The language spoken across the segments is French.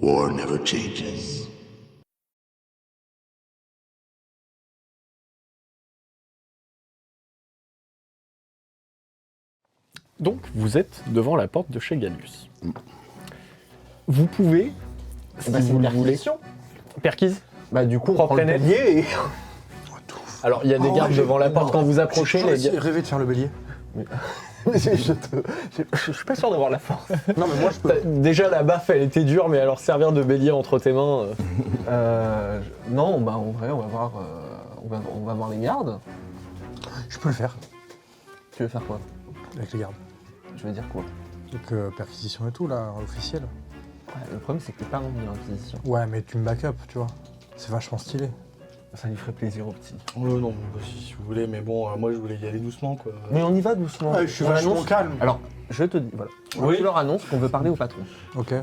War never changes. Donc, vous êtes devant la porte de chez Gallius. Vous pouvez, si Bah, c'est vous une le voulez... perquisition. Perquise. Bah du coup, on Propre prend le et net. bélier et... Alors, il y a des gardes devant la porte quand vous approchez. J'ai rêvé de faire le bélier. je suis pas sûr d'avoir la force. Non, mais moi, je peux. Déjà, la baffe, elle était dure, mais alors servir de bélier entre tes mains... Non, bah en vrai, on va voir, on va voir les gardes. Je peux le faire Tu veux faire quoi? avec les gardes. Je veux dire quoi? Donc, perquisition et tout, là, officiel. Ouais, le problème, c'est que t'es pas membre de l'Inquisition. Ouais, mais tu me back up, tu vois. C'est vachement stylé. Ça lui ferait plaisir au petit. Non, bah, si vous voulez, mais bon, moi je voulais y aller doucement quoi. Mais on y va doucement. Ah, je suis On vachement annonce- calme. Alors, je te dis, voilà. Oui. Tu leur annonces qu'on veut parler au patron, Ok,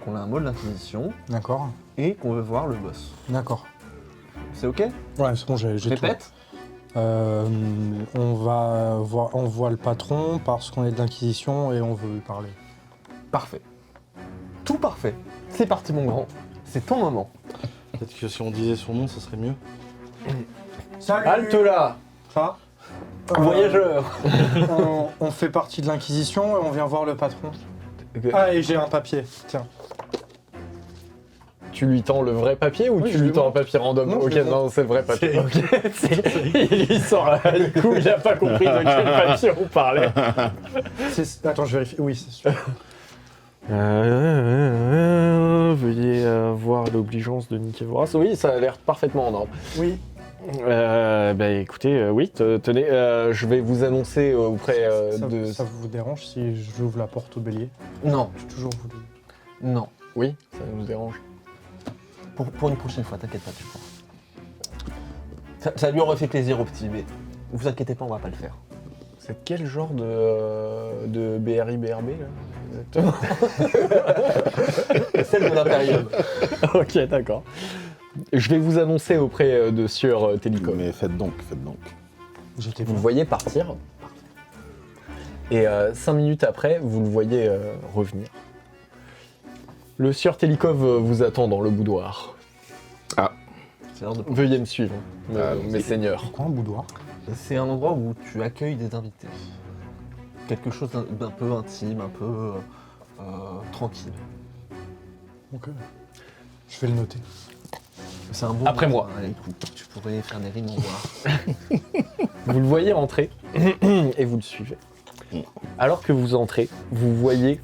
qu'on a un mot de l'Inquisition d'accord. et qu'on veut voir le boss. D'accord. C'est ok? Ouais, c'est bon, j'ai tout. Répète. On va voir, on voit le patron parce qu'on est de l'Inquisition et on veut lui parler. Parfait. Tout parfait. C'est parti, mon grand. C'est ton moment. Peut-être que si on disait son nom, ça serait mieux. Salut. Halte là, Ça voyageur. on fait partie de l'Inquisition et on vient voir le patron. Ah, et j'ai un papier, tiens. Tu lui tends le vrai papier ou Oui, tu je lui lui tends un montre. papier random? Non, je Ok, lui montre. non, c'est le vrai papier. C'est- Ok, il sort là, du coup, il a pas compris de quel papier on parlait. Attends, je vérifie. Oui, c'est sûr. Veuillez voir l'obligeance de Nicky Voras. Oui, ça a l'air parfaitement en ordre. Oui. Bah écoutez, oui, tenez, je vais vous annoncer auprès de... Ça vous dérange si j'ouvre la porte au bélier? Non, J'ai toujours voulu. non. Oui, ça nous dérange. Pour une prochaine fois, t'inquiète pas, tu pourras. Ça lui aurait fait plaisir au petit, mais vous inquiétez pas, on va pas le faire. C'est quel genre de BRI, BRB là? Exactement. Celle de l'impérium. Ok, d'accord. Je vais vous annoncer auprès de Sieur Télicom. Mais faites donc. J'étais Vous le voyez partir. Et 5 minutes après, vous le voyez revenir. Le Sieur Télikov vous attend dans le boudoir. C'est l'heure de- Veuillez me suivre, mes seigneurs. Pourquoi un boudoir? C'est un endroit où tu accueilles des invités. Quelque chose d'un peu intime, un peu tranquille. Ok. Je vais le noter. C'est un bon Après endroit, moi. hein, écoute, tu pourrais faire des rimes en bois. Vous le voyez entrer et vous le suivez. Alors que vous entrez, vous voyez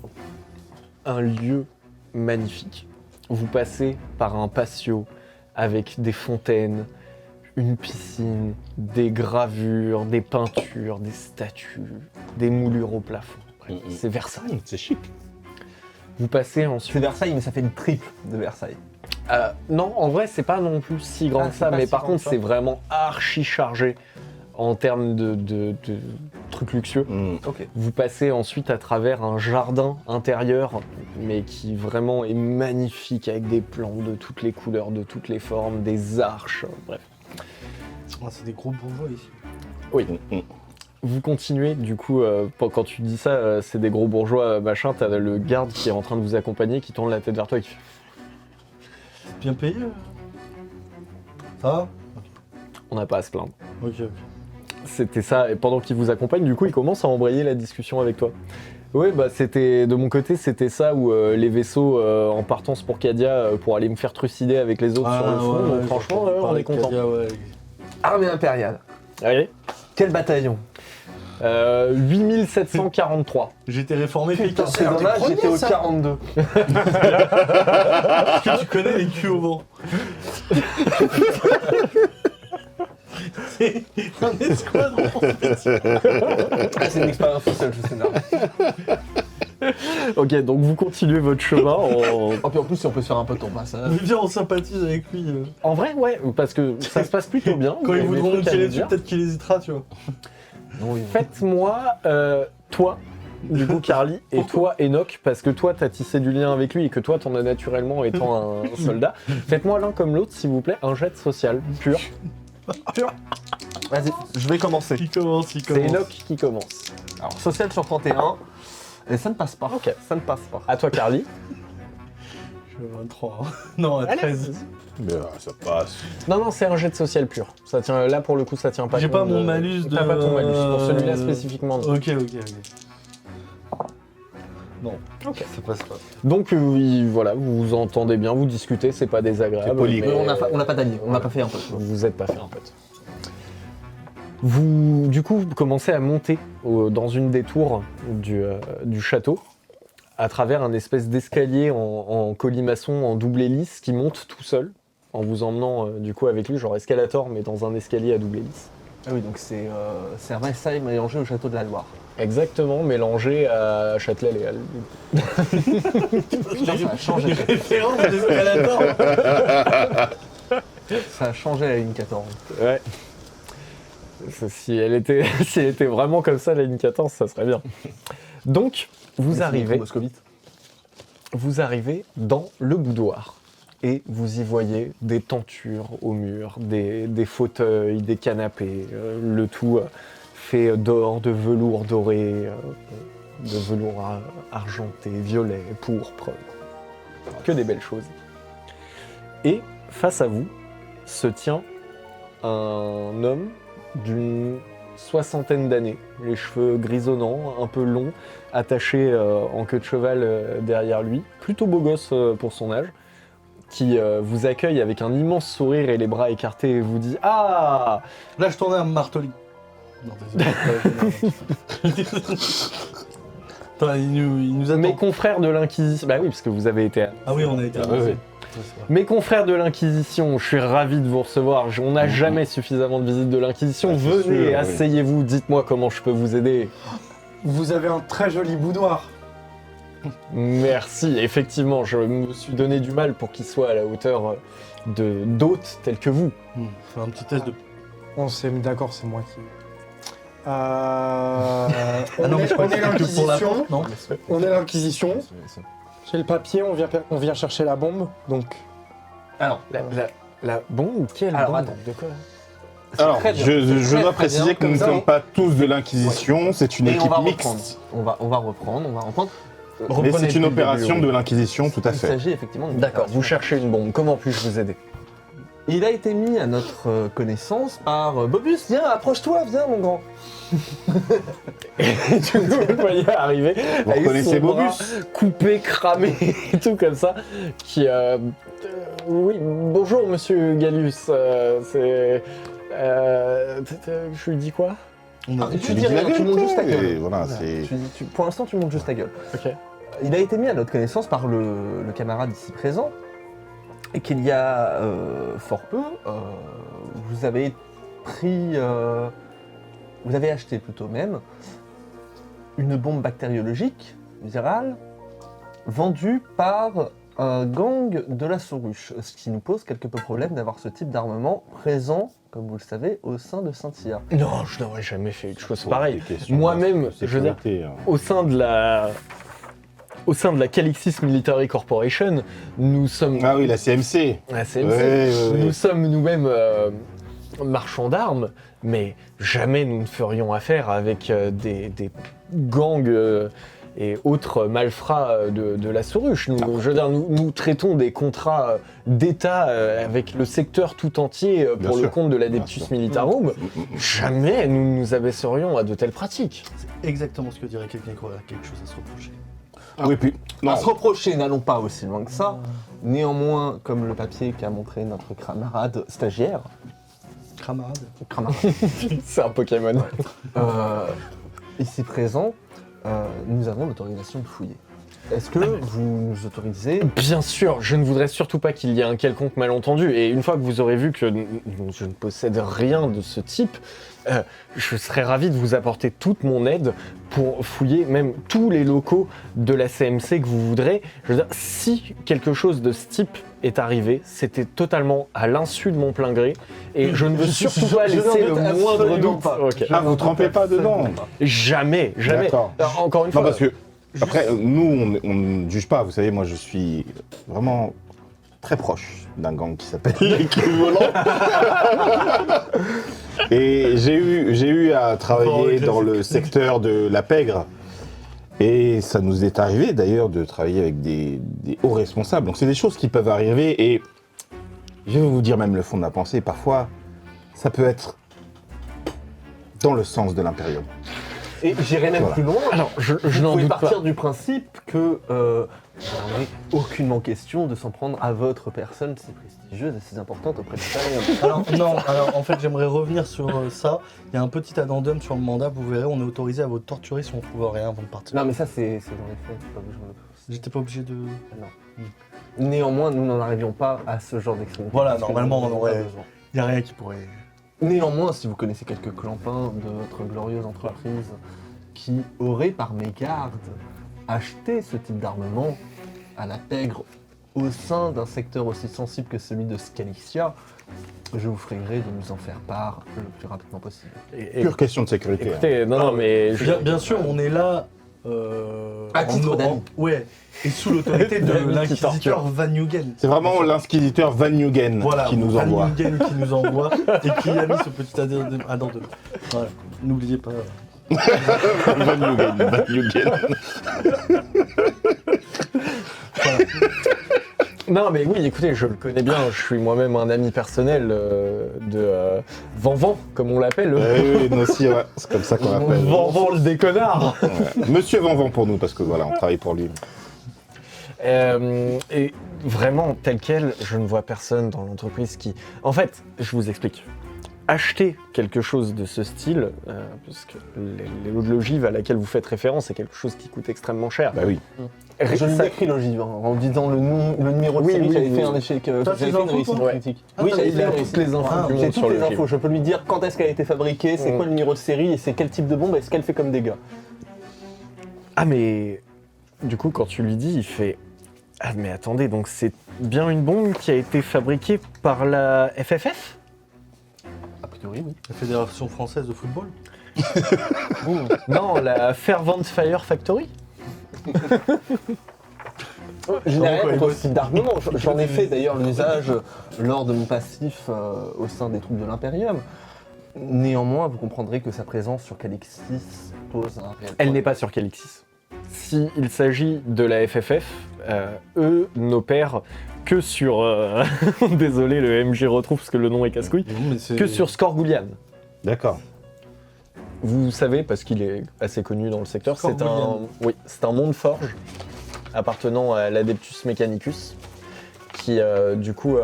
un lieu magnifique. Vous passez par un patio avec des fontaines, une piscine, des gravures, des peintures, des statues, des moulures au plafond. Bref, c'est Versailles. C'est chic. Vous passez C'est ensuite... Versailles, mais ça fait une triple de Versailles. non, en vrai, c'est pas non plus si grand Ah, que c'est ça, pas mais si par grand contre, que ça. c'est vraiment archi chargé en termes de trucs luxueux. Ok. Vous passez ensuite à travers un jardin intérieur, mais qui vraiment est magnifique, avec des plantes de toutes les couleurs, de toutes les formes, des arches, bref. Ah, c'est des gros bourgeois ici. Oui. Vous continuez, du coup, quand tu dis ça, c'est des gros bourgeois, machin, t'as le garde qui est en train de vous accompagner, qui tourne la tête vers toi et qui fait Bien payé Ça va? « On n'a pas à se plaindre ». Ok. C'était ça, et pendant qu'il vous accompagne, du coup, il commence à embrayer la discussion avec toi. Oui, bah c'était de mon côté, c'était ça où les vaisseaux en partance pour Cadia pour aller me faire trucider avec les autres sur le fond. Donc franchement, on est content. Armée impériale. Allez. Quel bataillon? 8743. J'étais réformé Putain, Pékin. c'est dommage, j'étais au 42. Parce que tu connais les culs au vent. C'est un escadron. Ah, c'est une expérience sociale, je sais pas. Ok, donc vous continuez votre chemin en... Oh, puis en plus, si on peut se faire un peu ton passage. Mais viens, on sympathise avec lui. En vrai, ouais, parce que ça se passe plutôt bien. Quand vous ils avez voudront des nous trucs à tirer nous dessus, dire. peut-être qu'il hésitera, tu vois. Faites-moi, toi, du coup, Carly, et toi, Enoch, parce que toi, t'as tissé du lien avec lui et que toi, t'en as naturellement étant un soldat. Faites-moi l'un comme l'autre, s'il vous plaît, un jet de social pur. Vas-y, je vais commencer. Il commence. C'est Enoch qui commence. Alors, social sur 31. Et ça ne passe pas. Ok. Ça ne passe pas. À toi, Carly. Je 23. Hein. Non, à Allez. 13. Mais ça passe. Non, c'est un jet de social pur. Ça tient, là, pour le coup, ça tient pas. J'ai pas compte mon de- malus de- T'as pas ton malus. Pour celui-là spécifiquement. non. Ok. Non, Ok. ça passe pas. Donc, oui, voilà, vous vous entendez bien, vous discutez, c'est pas désagréable. C'est poli, mais- Mais on n'a pas d'alliés, on n'a pas fait un peu. Vous vous êtes pas fait un pote. Vous, du coup, vous commencez à monter dans une des tours du château à travers un espèce d'escalier en colimaçon, en double hélice qui monte tout seul en vous emmenant du coup avec lui, genre escalator, mais dans un escalier à double hélice. Ah oui, donc c'est un Versailles mélangé au château de la Loire. Exactement, mélangé à Châtelet-Léal. Ça a changé. Référence d'escalator. Ça a changé la ligne 14. Ouais. Si elle était, si elle était vraiment comme ça, la ligne 14, ça serait bien. Donc, vous arrivez dans le boudoir et vous y voyez des tentures au mur, des fauteuils, des canapés, le tout fait d'or, de velours doré, de velours argenté, violet, pourpre, que des belles choses. Et face à vous se tient un homme d'une soixantaine d'années, les cheveux grisonnants, un peu longs, attachés en queue de cheval derrière lui, plutôt beau gosse pour son âge, qui vous accueille avec un immense sourire et les bras écartés et vous dit « Ah !» Là, je tournais un marteling. Non, désolé. Attends, il nous attend. Mes confrères de l'Inquisition... Bah oui, parce que vous avez été... Ah oui, on a été Ah, avancés. ouais. Ouais, c'est vrai. Mes confrères de l'Inquisition, je suis ravi de vous recevoir. On n'a jamais suffisamment de visites de l'Inquisition. Ah, c'est Venez, sûr, asseyez-vous, dites-moi comment je peux vous aider. Vous avez un très joli boudoir. Merci, effectivement, je me suis donné du mal pour qu'il soit à la hauteur d'hôtes tels que vous. Fais un petit test de. On s'est mis d'accord, c'est moi qui. On Ah est non, mais je crois que on est c'est que pour la l'Inquisition. porte, non. On est l'Inquisition. J'ai le papier, on vient chercher la bombe. Donc, Alors, La bombe, quelle Alors, bombe attends. De quoi Alors, très bien. je C'est très, dois très préciser bien. que nous ne Comme ça, sommes pas tous de l'Inquisition, c'est une et on équipe va reprendre. mixte. On va reprendre. Mais Reprenez c'est depuis une le opération début, de oui. l'Inquisition, tout à Il fait. s'agit effectivement d'une D'accord, opération. vous cherchez une bombe, comment puis-je vous aider Il a été mis à notre connaissance par Bobus. Viens, approche-toi, viens, mon grand. Tu vous le voyez arriver Vous avec reconnaissez son bras Bobus? coupé, cramé et tout comme ça, qui... oui, bonjour monsieur Gallus, c'est... je lui dis quoi On a Ah, dit. tu dis rien, tu montes juste ta gueule. et voilà, c'est... Pour l'instant, tu montes juste ta gueule. Ok. Il a été mis à notre connaissance par le camarade ici présent, et qu'il y a fort peu, vous avez pris, vous avez acheté plutôt même, une bombe bactériologique virale vendue par un gang de la Sauruche, ce qui nous pose quelque peu problème d'avoir ce type d'armement présent, comme vous le savez, au sein de Saint-Cyr. Non, je n'aurais jamais fait une chose Bon, pareille. des questions Moi-même, de je veux dire, sécurité, hein. au sein de la Calixis Military Corporation, nous sommes... Ah oui, la CMC. La CMC. Ouais. Nous sommes nous-mêmes marchands d'armes, mais jamais nous ne ferions affaire avec des gangs et autres malfrats de la Sauruche. Je veux dire, nous traitons des contrats d'État avec le secteur tout entier Bien pour le sûr. compte de Bien l'Adeptus sûr. Militarum. Jamais nous nous abaisserions à de telles pratiques. C'est exactement ce que dirait quelqu'un qui aurait quelque chose à se reprocher. Oui, puis... Non, À se reprocher, n'allons pas aussi loin que ça. Néanmoins, comme le papier qu'a montré notre camarade stagiaire, Camarade. C'est un Pokémon. ici présent, nous avons l'autorisation de fouiller. Est-ce que vous nous autorisez? Bien sûr, je ne voudrais surtout pas qu'il y ait un quelconque malentendu. Et une fois que vous aurez vu que je ne possède rien de ce type, je serais ravi de vous apporter toute mon aide pour fouiller même tous les locaux de la CMC que vous voudrez. Je veux dire, si quelque chose de ce type est arrivé, c'était totalement à l'insu de mon plein gré. Et je ne veux surtout pas je laisser n'en le doute moindre absolument doute. pas. Ok. Ah, vous trempez pas dedans. Jamais, jamais. D'accord. Alors, encore une Non, fois, parce que, après, nous, on ne juge pas. Vous savez, moi, je suis vraiment très proche d'un gang qui s'appelle l'Équivolant. Et j'ai eu à travailler dans le secteur de la pègre. Et ça nous est arrivé d'ailleurs de travailler avec des hauts responsables. Donc c'est des choses qui peuvent arriver et je vais vous dire même le fond de ma pensée, parfois ça peut être dans le sens de l'Imperium. Et j'irai même Voilà. plus loin. Alors, je Vous n'en pouvez doute partir pas. du principe que il n'est aucunement question de s'en prendre à votre personne si prestigieuse et si importante auprès de l'Imperium. Alors, non, alors en fait, j'aimerais revenir sur ça. Il y a un petit addendum sur le mandat, vous verrez, on est autorisé à vous torturer si on trouve rien avant de partir. Non mais ça c'est dans les faits, c'est pas besoin de... J'étais pas obligé de. Néanmoins, nous n'en arrivions pas à ce genre d'extrémité. Voilà, parce que normalement, nous n'en on avons pas aurait- besoin. Il y a rien qui pourrait. Néanmoins, si vous connaissez quelques clampins de votre glorieuse entreprise qui auraient par mégarde acheté ce type d'armement à la pègre au sein d'un secteur aussi sensible que celui de Scalixia, je vous ferai gré de nous en faire part le plus rapidement possible. Pure question de sécurité. hein. Écoutez, non, mais Bien sûr, on est là. À titre d'amis. Ouais, et sous l'autorité de D'amis qui l'inquisiteur torturent. Van Nugen. C'est vraiment l'inquisiteur Van Nugen Voilà, qui nous Van envoie. Nugen qui nous envoie et qui a mis ce petit addendum. Voilà, n'oubliez pas. Van Nugen, Van Nugen. Non, mais oui, écoutez, je le connais bien. Je suis moi-même un ami personnel de Vanvan, comme on l'appelle. Oui, nous aussi, ouais. C'est comme ça qu'on l'appelle. Vanvan le déconnard. Ouais. Monsieur Vanvan pour nous, parce que voilà, on travaille pour lui. Et vraiment, tel quel, je ne vois personne dans l'entreprise qui... En fait, je vous explique. Acheter quelque chose de ce style, parce que les lots de l'ogive à laquelle vous faites référence, c'est quelque chose qui coûte extrêmement cher. Bah oui. Je lui Ça- décris l'ogive en disant le numéro de Oui, série, oui, j'avais oui. fait un échec, T'as j'avais ces fait une infos, réussite toi critique. Ah, Oui, t'as j'avais les fait une infos. réussite. toutes les infos Ah, du J'ai monde sur toutes les l'ogive. infos, je peux lui dire quand est-ce qu'elle a été fabriquée, c'est quoi le numéro de série et c'est quel type de bombe et ce qu'elle fait comme dégâts. Ah mais du coup quand tu lui dis, il fait ah mais attendez, donc c'est bien une bombe qui a été fabriquée par la FFF? A priori, oui. La Fédération française de football. Non, la Fervent Fire Factory. Je n'ai Donc, rien ouais, contre ouais. ce type d'armement. J'en ai fait d'ailleurs l'usage lors de mon passif au sein des troupes de l'Imperium. Néanmoins, vous comprendrez que sa présence sur Calixis pose un réel Elle problème. n'est pas sur Calixis. S'il s'agit de la FFF, eux n'opèrent que sur... Désolé, le MJ retrouve parce que le nom est casse-couille. Non, mais c'est- Que sur Scorgoulian. D'accord. Vous savez, parce qu'il est assez connu dans le secteur, c'est un, Scorgoulian. oui, c'est un monde forge appartenant à l'Adeptus Mechanicus, qui du coup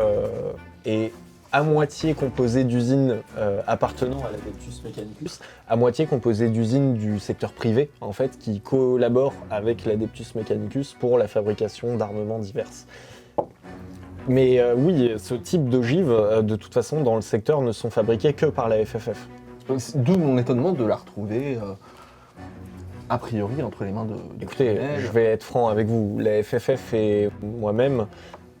est à moitié composé d'usines appartenant à l'Adeptus Mechanicus, à moitié composé d'usines du secteur privé, en fait, qui collaborent avec l'Adeptus Mechanicus pour la fabrication d'armements divers. Mais oui, ce type d'ogives, de toute façon, dans le secteur, ne sont fabriqués que par la FFF. D'où mon étonnement de la retrouver a priori entre les mains de Écoutez, criminels. je vais être franc avec vous. La FFF et moi-même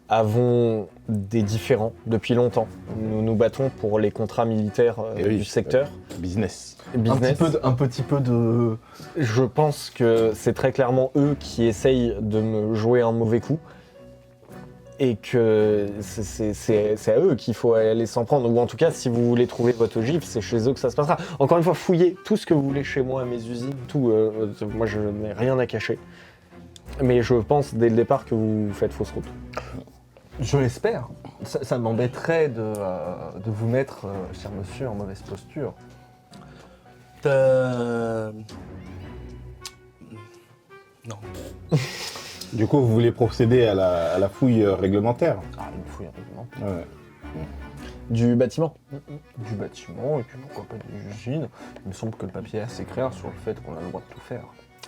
avons des différends depuis longtemps. Nous nous battons pour les contrats militaires Eh oui. du secteur. Business. Business. Un petit peu de... Je pense que c'est très clairement eux qui essayent de me jouer un mauvais coup. Et que c'est à eux qu'il faut aller s'en prendre. Ou en tout cas, si vous voulez trouver votre ogive, c'est chez eux que ça se passera. Encore une fois, fouillez tout ce que vous voulez chez moi, mes usines, tout. Moi, je n'ai rien à cacher. Mais je pense dès le départ que vous faites fausse route. Je l'espère. Ça m'embêterait de vous mettre, cher monsieur, en mauvaise posture. Non. Du coup, vous voulez procéder à la fouille réglementaire. Ah, une fouille règlement. Ouais. Du bâtiment. Du bâtiment, et puis pourquoi pas des usines. Il me semble que le papier est assez clair sur le fait qu'on a le droit de tout faire.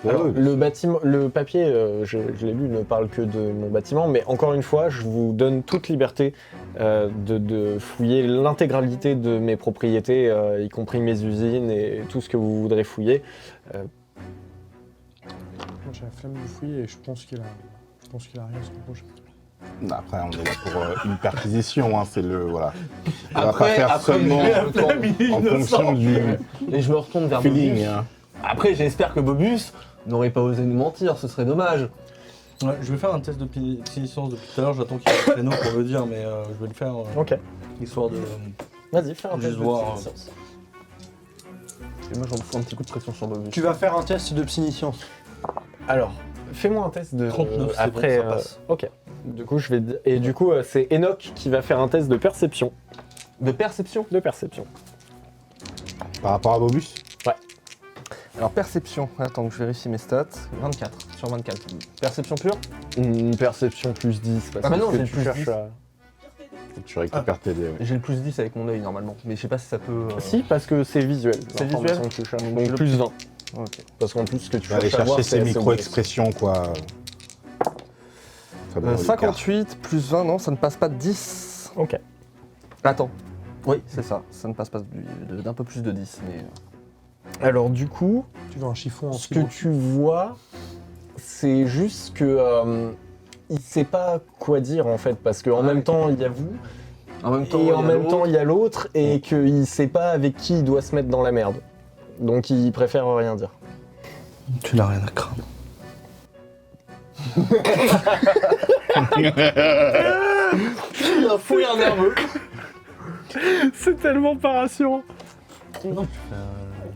Alors, Ouais, le bâtiment, le papier, je l'ai lu, ne parle que de mon bâtiment, mais encore une fois, je vous donne toute liberté de fouiller l'intégralité de mes propriétés, y compris mes usines et tout ce que vous voudrez fouiller. Moi, j'ai la flemme de fouiller et je pense qu'il a rien à se reprocher. Après, on est là pour une perquisition, hein, c'est le... Voilà. On va pas Après- faire après, seulement je me retourne- en fonction du Et je me retourne vers feeling. Bobus. Hein. Après, j'espère que Bobus n'aurait pas osé nous mentir, ce serait dommage. Ouais, je vais faire un test de psyniscience depuis tout à l'heure, j'attends qu'il y ait un créneau pour le dire, mais je vais le faire Ok. histoire de. Vas-y, fais un Juste test de voir, psyniscience. Et moi, j'en fous un petit coup de pression sur Bobus. Tu vas faire un test de psyniscience. Alors, fais-moi un test de... 39, c'est après, bon, ça passe. ok. Du coup, je vais... Et du coup, c'est Enoch qui va faire un test de perception. De perception. De perception. Par rapport à Bobus. Alors perception, attends que je vérifie mes stats. 24 sur 24. Perception pure. Une perception plus 10. Parce Ah bah que non, ce que j'ai tu plus cherches 10. à... Faut que tu récupères tes dés. Ouais. J'ai le plus 10 avec mon œil normalement, mais je sais pas si ça peut... Si, parce que c'est visuel. C'est l'information visuel que tu cherches. Donc, Donc le- plus 20. Ok. Parce qu'en plus, ce que tu Tu vas aller cherches à voir, chercher c'est ces assez micro-expressions, quoi. Fabien Olicard. 58 plus 20, non, ça ne passe pas de 10. Ok. Attends. Oui, c'est ça. Ça ne passe pas d'un peu plus de 10, mais... Alors du coup, Tu veux un chiffon en ce que fibre. tu vois, c'est juste que il sait pas quoi dire en fait, parce qu'en même temps il y a vous, En même et en même temps il y a l'autre, et qu'il sait pas avec qui il doit se mettre dans la merde. Donc il préfère rien dire. Tu n'as rien à craindre. Un fouillard nerveux. C'est tellement pas rassurant.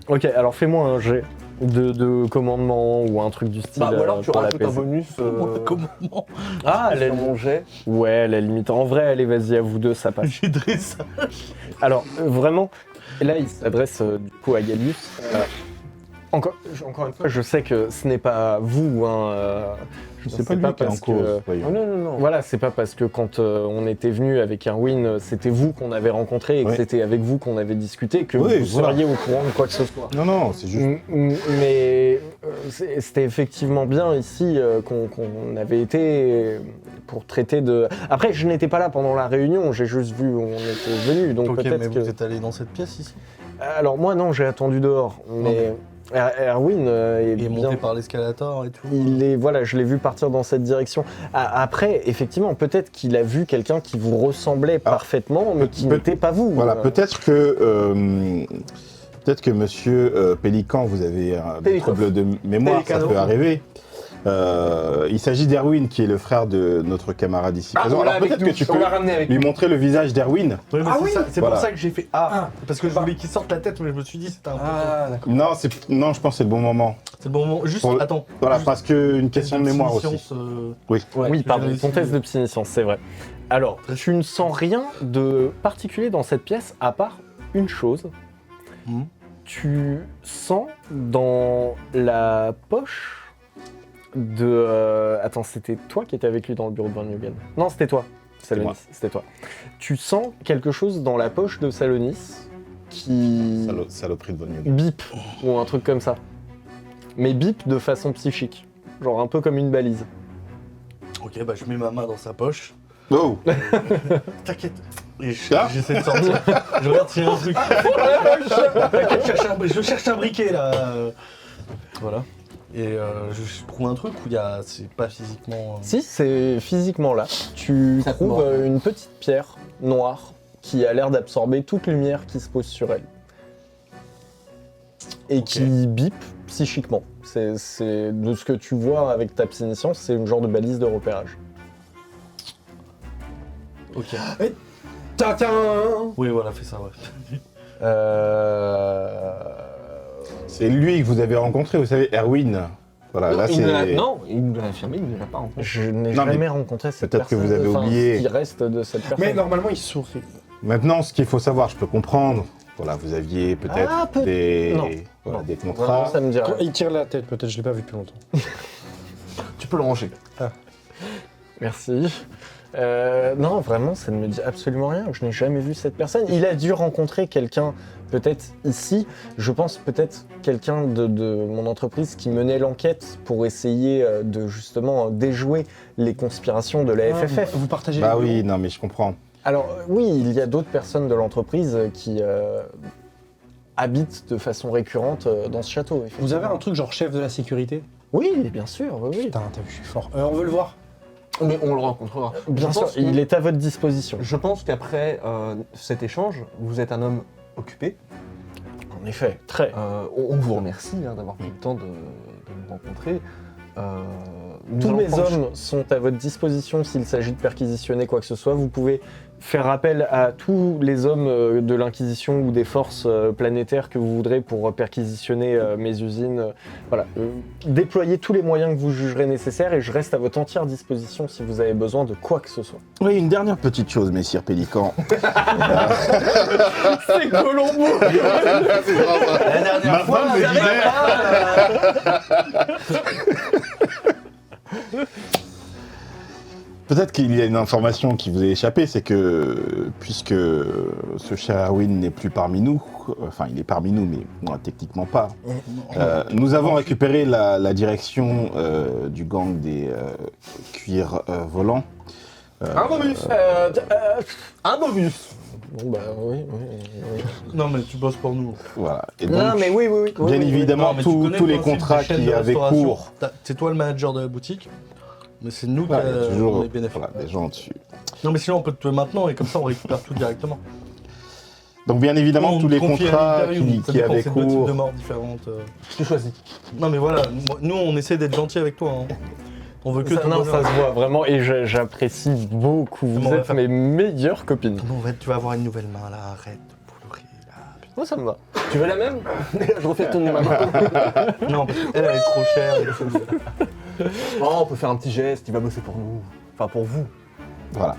Ok, alors fais-moi un jet de commandement ou un truc du style. Bah, ou alors tu pour rajoutes un l'apaiser. bonus Comment Ah, à la sur mon jet. Ouais, à la limite. En vrai, allez, vas-y, à vous deux, ça passe. j'ai dressé ça? Alors, vraiment, là, il s'adresse du coup à Gallius. Encore une fois, je sais que ce n'est pas vous, hein. C'est pas lui qui est en parce cause, que- voyons. Oh, non, non, non. Voilà, c'est pas parce que quand on était venu avec Erwin, c'était vous qu'on avait rencontré et que Ouais. c'était avec vous qu'on avait discuté que Oui, vous voilà. seriez au courant de quoi que ce soit. Non, non, c'est juste. Mais c'était effectivement bien ici qu'on avait été pour traiter de... Après, je n'étais pas là pendant la réunion, j'ai juste vu où on était venu, donc Ok, mais peut-être que... vous êtes allé dans cette pièce ici? Alors moi, non, j'ai attendu dehors, mais Erwin est Il est bien... monté par l'escalator et tout? Il est, voilà, je l'ai vu partir dans cette direction. Après, effectivement, peut-être qu'il a vu quelqu'un qui vous ressemblait parfaitement, mais qui peut- n'était pas vous. Voilà, peut-être que Monsieur Pélican, vous avez des Pélicoff. troubles de mémoire, Pélicano. ça peut arriver. Il s'agit d'Erwin, qui est le frère de notre camarade ici présent. Alors peut-être que tu peux ramener avec lui montrer le visage d'Erwin. Oui, mais c'est Voilà. pour ça que j'ai fait parce que je voulais qu'il sorte la tête, mais je me suis dit c'était un peu. Ah, d'accord. Non, je pense que c'est le bon moment. C'est le bon moment. Juste, Pour- attends. Voilà, Juste parce qu'une question de mémoire aussi. science, Oui. Oui, pardon, j'ai ton test de psyniscience, c'est vrai. Alors, tu ne sens rien de particulier dans cette pièce, à part une chose. Mhm. Tu sens dans la poche de... Attends, c'était toi qui étais avec lui dans le bureau de Van Nugen? Non, c'était toi. Salonis, moi. c'était toi. Tu sens quelque chose dans la poche de Salonis qui Saloperie de bonne bip, ou un truc comme ça. Mais bip de façon psychique. Genre un peu comme une balise. Ok, bah je mets ma main dans sa poche. Oh T'inquiète. Et Ah j'essaie de sortir. Je regarde s'il y a un truc. T'inquiète, je cherche un briquet là. Voilà. Et je trouve un truc où c'est pas physiquement. Si, c'est physiquement là. Tu Ça te trouves mord. une petite pierre noire qui a l'air d'absorber toute lumière qui se pose sur elle. Et Ok. qui bip psychiquement. C'est de ce que tu vois avec ta psyniscience, c'est une genre de balise de repérage. Ok. Tatin Oui, voilà, fais ça, ouais. C'est lui que vous avez rencontré, vous savez, Erwin. Voilà, là c'est. Non, il nous l'a affirmé, il ne l'a pas rencontré. Je n'ai Non, mais jamais rencontré cette peut-être que personne. vous avez enfin, oublié. Ce qui reste de cette personne. Mais normalement, il sourit. Maintenant, ce qu'il faut savoir, je peux comprendre. Voilà, vous aviez peut-être Ah, peut- des, Non. voilà, Non. des Vraiment, contrats. ça me dirait. Il tire la tête, peut-être, je l'ai pas vu depuis longtemps. Tu peux le ranger. Merci. Non, vraiment, ça ne me dit absolument rien. Je n'ai jamais vu cette personne. Il a dû rencontrer quelqu'un, peut-être ici. Je pense peut-être quelqu'un de mon entreprise qui menait l'enquête pour essayer de justement déjouer les conspirations de la FFF. Vous partagez Bah les oui, bureaux. non, mais je comprends. Alors oui, il y a d'autres personnes de l'entreprise qui habitent de façon récurrente dans ce château. Vous avez un truc genre chef de la sécurité? Oui, bien sûr, oui. Putain, t'as vu, je suis fort. On veut le voir. Mais on le rencontrera. Bien Je sûr, pense qu'on- il est à votre disposition. Je pense qu'après cet échange, vous êtes un homme occupé. En effet, très. On vous remercie d'avoir pris le temps de nous rencontrer. Nous Tous allons mes prendre- hommes sont à votre disposition s'il s'agit de perquisitionner quoi que ce soit. Vous pouvez faire appel à tous les hommes de l'Inquisition ou des forces planétaires que vous voudrez pour perquisitionner mes usines. Voilà. Déployez tous les moyens que vous jugerez nécessaires et je reste à votre entière disposition si vous avez besoin de quoi que ce soit. Oui, une dernière petite chose, messire Pélican. C'est Colombo. La dernière fois, femme me disait- Peut-être qu'il y a une information qui vous est échappée, c'est que puisque ce cher Erwin n'est plus parmi nous, enfin il est parmi nous, mais moi, techniquement pas, nous avons récupéré la direction du gang des cuirs volants. Un bonus. Un bonus. Bon bah oui. Non, mais tu bosses pour nous. Voilà. Et Non, donc, mais oui. bien évidemment, Non, mais tu connais tous le les principe contrats des chaînes qui de avaient restauration. cours. C'est toi le manager de la boutique, mais c'est nous Ouais, il y a toujours on est bénéfiques. voilà, des gens dessus. Non, mais sinon on peut te tuer maintenant et comme ça on récupère tout directement. Donc bien évidemment, On tous les confie à contrats l'interview, ça qui dépend, avaient c'est deux types cours. de morts différentes. Tu choisis. Non, mais voilà, nous on essaie d'être gentils avec toi. Hein. On veut que ton Non, bonheur. ça se voit vraiment et j'apprécie beaucoup. Vous Comment on va êtes faire mes meilleures copines. Non, tu vas avoir une nouvelle main là, arrête de pleurer là. Moi ça me va. Tu veux la même? Je refais tourner ma main. Non, parce qu'elle elle est trop chère. et il faut- Oh, on peut faire un petit geste, il va bosser pour nous. Enfin, pour vous. Voilà.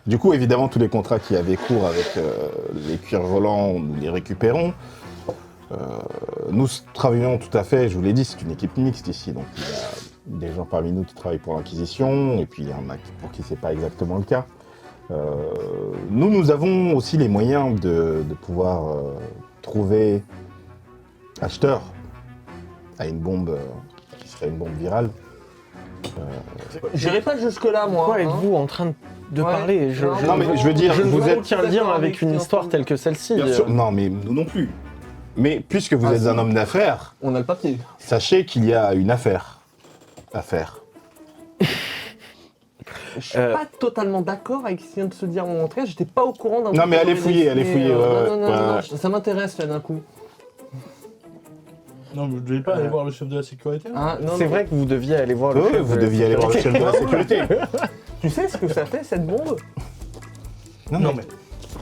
Du coup, évidemment, tous les contrats qui avaient cours avec les cuirs volants, nous les récupérons. Nous travaillons tout à fait, je vous l'ai dit, c'est une équipe mixte ici. Donc il y a des gens parmi nous qui travaillent pour l'Inquisition, et puis il y en a pour qui c'est pas exactement le cas. Nous avons aussi les moyens de pouvoir trouver acheteur à une bombe qui serait une bombe virale. J'irai pas jusque-là, moi. Pourquoi hein. êtes-vous en train de Ouais. parler Non, mais je veux dire, je ne vous vois êtes- aucun lien avec une histoire telle que celle-ci. Bien sûr, non, mais nous non plus. Mais puisque vous Ah, êtes si. un homme d'affaires, On a le papier. sachez qu'il y a une affaire à faire. Je suis pas totalement d'accord avec ce qui vient de se dire en entrée. J'étais pas au courant d'un Non, truc mais qu'on allez avait fouiller, allez dessiné, fouiller, ouais, non, non, ouais, non, ouais. ça m'intéresse là d'un coup. Non, mais je devais pas aller voir le chef de la sécurité là Ah, non, C'est non. vrai que vous deviez aller voir le Oui, chef vous de- deviez aller voir le chef de la sécurité. Tu sais ce que ça fait cette bombe? Non, mais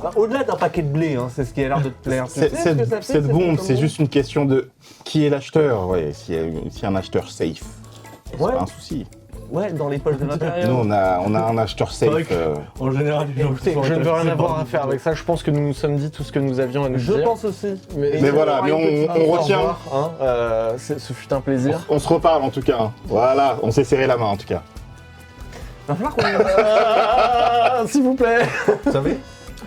Bah, au-delà d'un paquet de blé, hein, c'est ce qui a l'air de te plaire. Tu sais ce que ça fait, Cette bombe, c'est bombe juste une question de qui est l'acheteur. Ouais, s'il y a un acheteur safe, c'est Ouais. pas un souci. Ouais, dans les poches de Nous, l'intérieur. on a un acheteur vrai safe. que- en général, les gens qui Écoutez, sont je ne veux rien intéressés avoir par- à faire avec ça. Je pense que nous nous sommes dit tout ce que nous avions à nous Je dire. pense aussi. Mais voilà, mais on Au retient. revoir, hein, ce fut un plaisir. On se reparle en tout cas. Hein. Voilà, on s'est serré la main en tout cas. Va falloir qu'on... Ah, s'il vous plaît. Vous savez,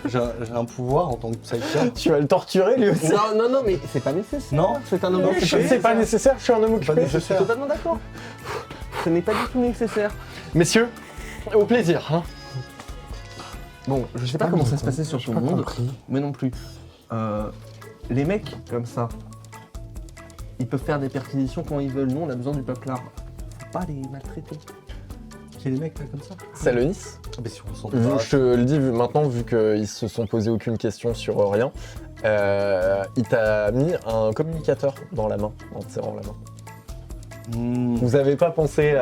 j'ai un pouvoir en tant que psychiatre. Tu vas le torturer lui aussi. Non, mais c'est pas nécessaire. Non. C'est un homme occupé. C'est pas nécessaire, je suis un homme Pas occupé. Je suis totalement d'accord. Ce n'est pas du tout nécessaire. Messieurs, au plaisir. Hein. Bon, je sais pas comment ça se passait sur tout le monde, mais non plus. Les mecs, comme ça, ils peuvent faire des perquisitions quand ils veulent. Nous, on a besoin du peuple là. Faut pas les maltraiter. Qui est les mecs là comme ça Salonis, Ah, mais si on s'en je te le dis maintenant, vu qu'ils se sont posés aucune question sur rien, il t'a mis un communicateur dans la main, en te serrant la main. Vous avez pas pensé Non,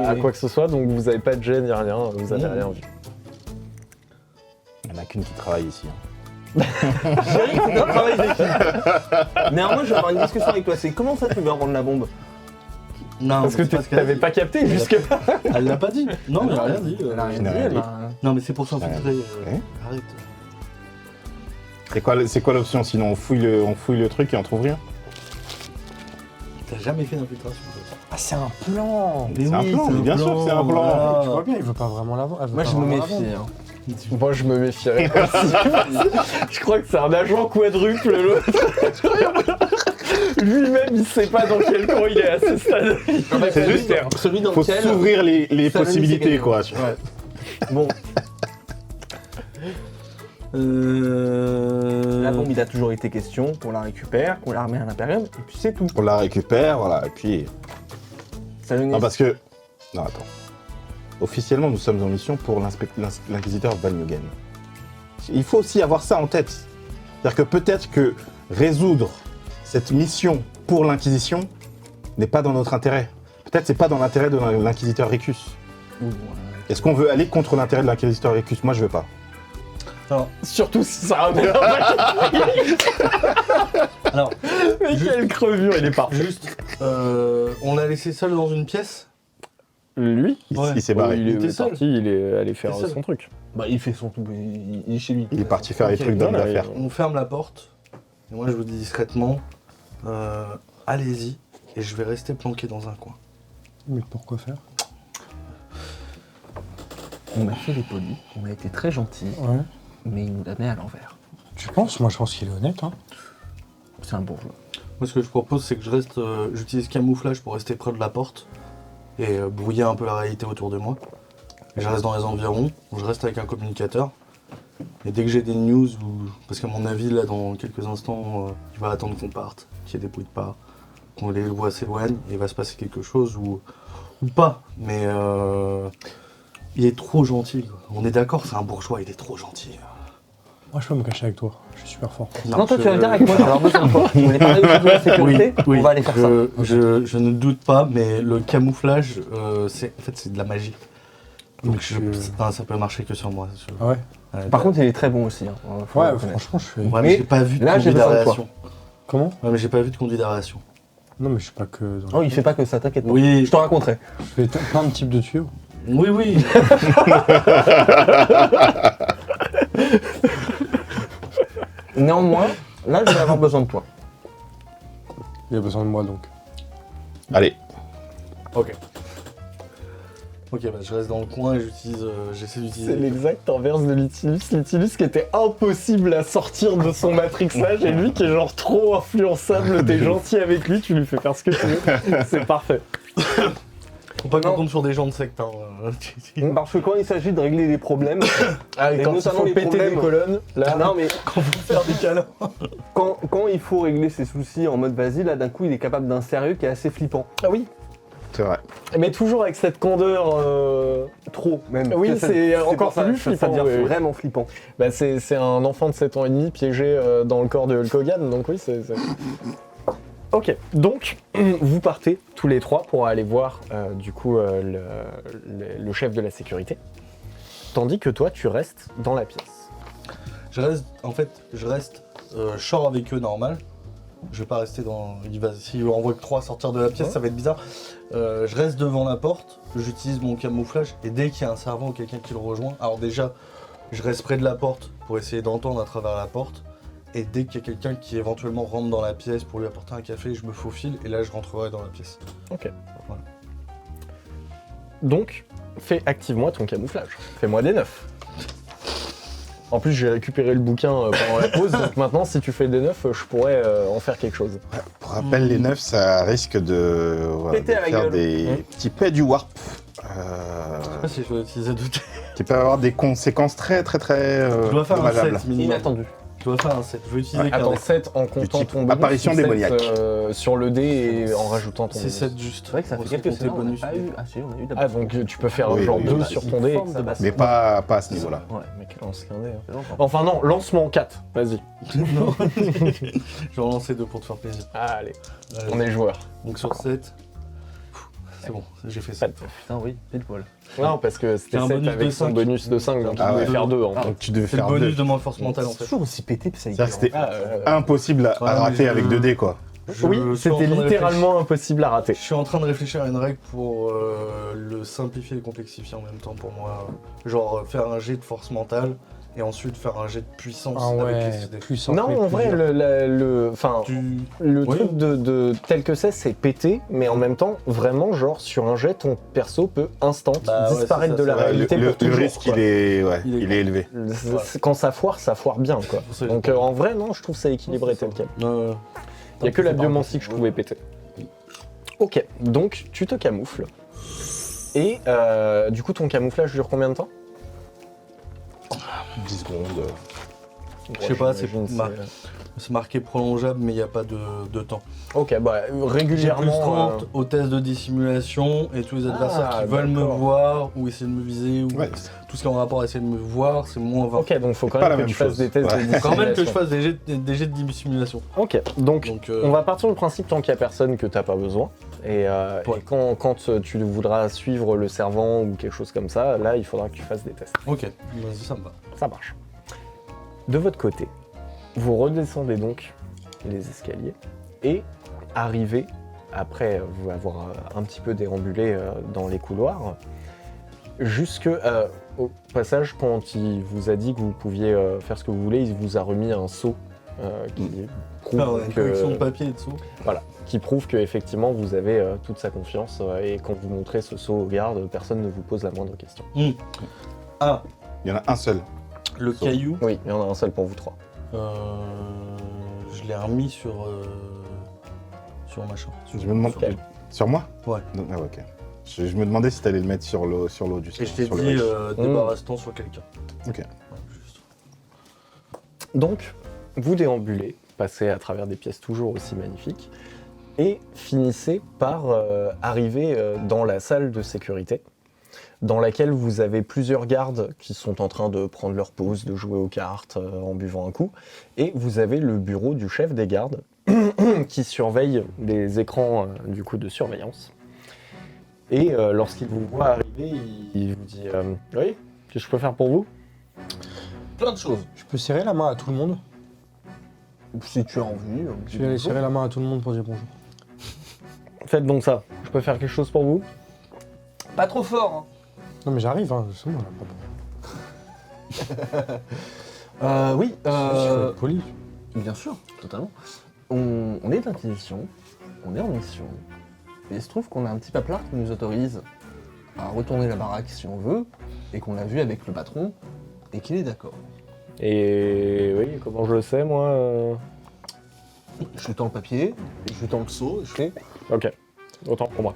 à oui. quoi que ce soit, donc vous avez pas de jet ni rien, vous avez rien vu. Il n'y en a qu'une qui travaille ici. Hein. Chérie, c'est un travail d'équipe. Néanmoins, je vais avoir une discussion avec toi. C'est comment ça tu veux rendre la bombe? Non, Parce que c'est tu ce qu'elle a t'avais dit. pas capté jusque là. Elle l'a pas dit. Non, elle a rien dit. Elle a rien Je n'ai dit, rien elle dit. m'a- Non, mais c'est pour s'infiltrer. Hein Arrête. C'est quoi l'option sinon on fouille le truc et on trouve rien. T'as jamais fait d'infiltration. toi. Ah, c'est un plan. Mais C'est un plan, mais bien sûr que c'est un plan. voilà. Tu vois bien, il veut pas vraiment l'avoir. elle veut Moi, pas je me vraiment méfie. l'avoir. Hein. Moi je me méfierais aussi. Je crois que c'est un agent quadruple l'autre. Lui-même il sait pas dans quel camp il est à ce stade. C'est juste, Celui dans faut lequel... s'ouvrir les Salonis, c'est possibilités gagné. quoi. Ouais. Bon, la bombe, il a toujours été question qu'on la récupère, qu'on la remet à l'Imperium, et puis c'est tout. On la récupère, voilà, et puis. Salonis. Non, parce que. Non, attends. Officiellement, nous sommes en mission pour l'inquisiteur Van Nugen. Il faut aussi avoir ça en tête. C'est-à-dire que peut-être que résoudre cette mission pour l'Inquisition n'est pas dans notre intérêt. Peut-être c'est pas dans l'intérêt de l'inquisiteur Ricus. Est-ce qu'on veut aller contre l'intérêt de l'inquisiteur Ricus? Moi, je veux pas. Alors, Surtout si ça ramène un alors Mais quelle crevure, il est parfait. juste, on l'a laissé seul dans une pièce. Lui, Ouais. Il s'est barré. il était est seul. parti, il est allé faire Il était seul. son truc. Bah, il fait son tout. Il est chez lui. Il est parti faire les Ok, trucs d'homme voilà, d'affaires. On ferme la porte. Et moi, je vous dis discrètement, allez-y. Et je vais rester planqué dans un coin. Mais pourquoi faire? On a fait les polis, on a été très gentils, Ouais. mais il nous la met à l'envers. Tu penses? Moi, je pense qu'il est honnête. Hein. C'est un bourgeois. Moi, ce que je propose, c'est que je reste, j'utilise camouflage pour rester près de la porte et brouiller un peu la réalité autour de moi. Et je reste dans les environs, je reste avec un communicateur. Et dès que j'ai des news, parce qu'à mon avis, là, dans quelques instants, il va attendre qu'on parte, qu'il y ait des bruits de pas, qu'on les voit s'éloignent, et il va se passer quelque chose ou pas. Mais il est trop gentil, quoi. On est d'accord, c'est un bourgeois, il est trop gentil. Moi, je peux me cacher avec toi. Je suis super fort. Non, toi, tu vas venir avec moi, tu vas avoir besoin de toi. Vous voulez parler aussi de la sécurité? Oui, On va aller faire ça. je ne doute pas, mais le camouflage, c'est de la magie. Donc ça peut marcher que sur moi. Ah ouais? Par contre, il est très bon aussi. Hein. Faut Ouais, le reconnaître. franchement, je fais. Ouais, mais mais j'ai pas vu de là, j'ai conduit besoin de d'aération. Comment? Ouais, mais j'ai pas vu de conduit d'aération. Non, mais je suis pas que. Dans Non, il fait pas que ça, t'inquiète pas. Oui, Je te raconterai. Je fais plein de types de tuyaux. oui, oui. Néanmoins, là, je vais avoir besoin de toi. Il a besoin de moi donc. Allez, Ok. Ok, bah je reste dans le coin et j'essaie C'est d'utiliser. l'exact inverse de Litilus. Litilus qui était impossible à sortir de son matrixage et lui qui est genre trop influençable, t'es gentil avec lui, tu lui fais faire ce que tu veux. C'est parfait. Faut pas qu'on tombe sur des gens de secte. Hein. Parce que quand il s'agit de régler des problèmes, Ah, Et quand il notamment faut les péter problèmes. des colonnes, là, non mais Faire des câlins. quand il faut régler ses soucis en mode vas-y, là d'un coup il est capable d'un sérieux qui est assez flippant. ah oui, c'est vrai. mais toujours avec cette candeur. Trop même. Oui, Que ça- c'est encore pour ça, plus ça flippant, devient oui, oui. vraiment flippant. Bah, c'est un enfant de 7 ans et demi piégé dans le corps de Hulk Hogan, donc oui, c'est... Ok, donc vous partez tous les trois pour aller voir du coup le chef de la sécurité, tandis que toi tu restes dans la pièce. Je reste, je sors avec eux normal. Je vais pas rester dans. S'il en voit que 3 sortir de la pièce, ça va être bizarre. Je reste devant la porte, j'utilise mon camouflage et dès qu'il y a un servant ou quelqu'un qui le rejoint, alors déjà, je reste près de la porte pour essayer d'entendre à travers la porte. Et dès qu'il y a quelqu'un qui éventuellement rentre dans la pièce pour lui apporter un café, je me faufile et là je rentrerai dans la pièce. Ok. Voilà. Donc, active-moi ton camouflage. Fais-moi des 9. En plus, j'ai récupéré le bouquin pendant la pause, donc maintenant, si tu fais des 9, je pourrais en faire quelque chose. Pour rappel, les 9, ça risque de, voilà, Péter de à la faire gueule. des petits pets du warp. Je sais pas si je dois utiliser d'autres. Qui peuvent avoir des conséquences très Je dois faire un dommageables. 7 minimum. Inattendu. Je dois faire un 7. Je vais utiliser qu'un Attends, dé. 7 en comptant type ton bonus. apparition ou 7, démoniaque. sur le dé et en rajoutant ton C'est bonus. 7 juste. C'est vrai que ça fait Faut quelques compter semaines, on n'a bonus. pas eu. Ah si, on a eu Ah, d'abord. donc tu peux faire Oui, genre oui, 2 oui. sur ton dé. Forme de basse. Mais pas à ce niveau-là. Ouais, mais quel lance qu'un dé. Hein. Ça fait longtemps. Enfin non, lancement 4, vas-y. Non. Je vais en lancer 2 pour te faire plaisir. Ah, allez, Allez. on est joueurs. Donc sur 7. C'est bon, j'ai fait Pas 7. de neuf. Putain oui, pile poil. Non, parce que c'était un 7 bonus avec de son 5. bonus de 5, donc Ah il devait ouais. faire 2 en fait. Donc tu devais C'est le faire bonus 2. de ma force mentale en C'est fait. toujours aussi pété que ça y C'est-à-dire que c'était Ah, impossible à Ouais, mais rater je- avec 2 dés, quoi. Oui, Je suis en c'était train de littéralement impossible à rater. Je suis en train de réfléchir à une règle pour le simplifier et complexifier en même temps pour moi. Genre faire un jet de force mentale et ensuite faire un jet de puissance Ah avec ouais, les idées. puissant. Non, en vrai, le Oui. truc tel que c'est pété, mais en même temps, vraiment, genre, sur un jet, ton perso peut instant Bah ouais, disparaître c'est ça, de la c'est vrai. réalité pour Le toujours. risque, quoi. il est Il est élevé. Quand ça foire bien, quoi. Pour ça, Donc j'ai pas- en vrai, non, je trouve ça équilibré tel quel. Non, Il y a que la biomancie que je pouvais péter. Ok, donc tu te camoufles. Et du coup, ton camouflage dure combien de temps 10 secondes. Je sais pas, c'est j'imagine, ma- c'est marqué prolongeable mais il n'y a pas de temps. Ok, bah J'ai plus régulièrement. 30 au test de dissimulation et tous les adversaires Ah, qui veulent me d'accord. voir ou essayer de me viser ou Ouais. tout ce qui est en rapport à essayer de me voir, c'est moins 20. Ok, donc faut quand Pas même la que même tu fasses chose. des tests Ouais. de Quand même que je dissimulation. fasse des jets de dissimulation. Ok, donc Donc, on va partir du principe tant qu'il n'y a personne que t'as pas besoin. Et quand tu voudras suivre le servant ou quelque chose comme ça, là il faudra que tu fasses des tests. Ok, vas-y, ça me va. Ça marche. De votre côté, vous redescendez donc les escaliers et arrivez, après vous avoir un petit peu déambulé dans les couloirs, jusque au passage, quand il vous a dit que vous pouviez faire ce que vous voulez, il vous a remis un seau qui prouve Ah ouais, une collection de papier et de sous. voilà, qui prouve que effectivement vous avez toute sa confiance et quand vous montrez ce seau aux gardes, personne ne vous pose la moindre question. Ah, Il y en a un seul. le caillou, Oui, il y en a un seul pour vous trois. je l'ai remis sur machin. Je me demande. Ok. Sur moi? Ouais. Non, ah, ok. Je me demandais si t'allais le mettre sur l'eau du Et je t'ai sur le dit, riche. débarrasse-t'en sur quelqu'un. Ok. Ouais, juste. Donc, vous déambulez, passez à travers des pièces toujours aussi magnifiques, et finissez par arriver dans la salle de sécurité, dans laquelle vous avez plusieurs gardes qui sont en train de prendre leur pause, de jouer aux cartes en buvant un coup, et vous avez le bureau du chef des gardes qui surveille des écrans du coup de surveillance. Et lorsqu'il vous voit arriver, il vous dit oui, qu'est-ce que je peux faire pour vous? Plein de choses. Je peux serrer la main à tout le monde. Si tu as envie. Je vais aller serrer la main à tout le monde pour dire bonjour. Faites donc ça. Je peux faire quelque chose pour vous? Pas trop fort. Hein. Non mais j'arrive, hein, c'est bon. Oui, Je suis poli. bien sûr, totalement. On est de l'Inquisition, on est en mission, et il se trouve qu'on a un petit paplard qui nous autorise à retourner la baraque si on veut, et qu'on l'a vu avec le patron, et qu'il est d'accord. Et oui, comment je le sais, moi Je lui tends le papier, je lui tends le seau, et je fais... Ok, autant pour moi.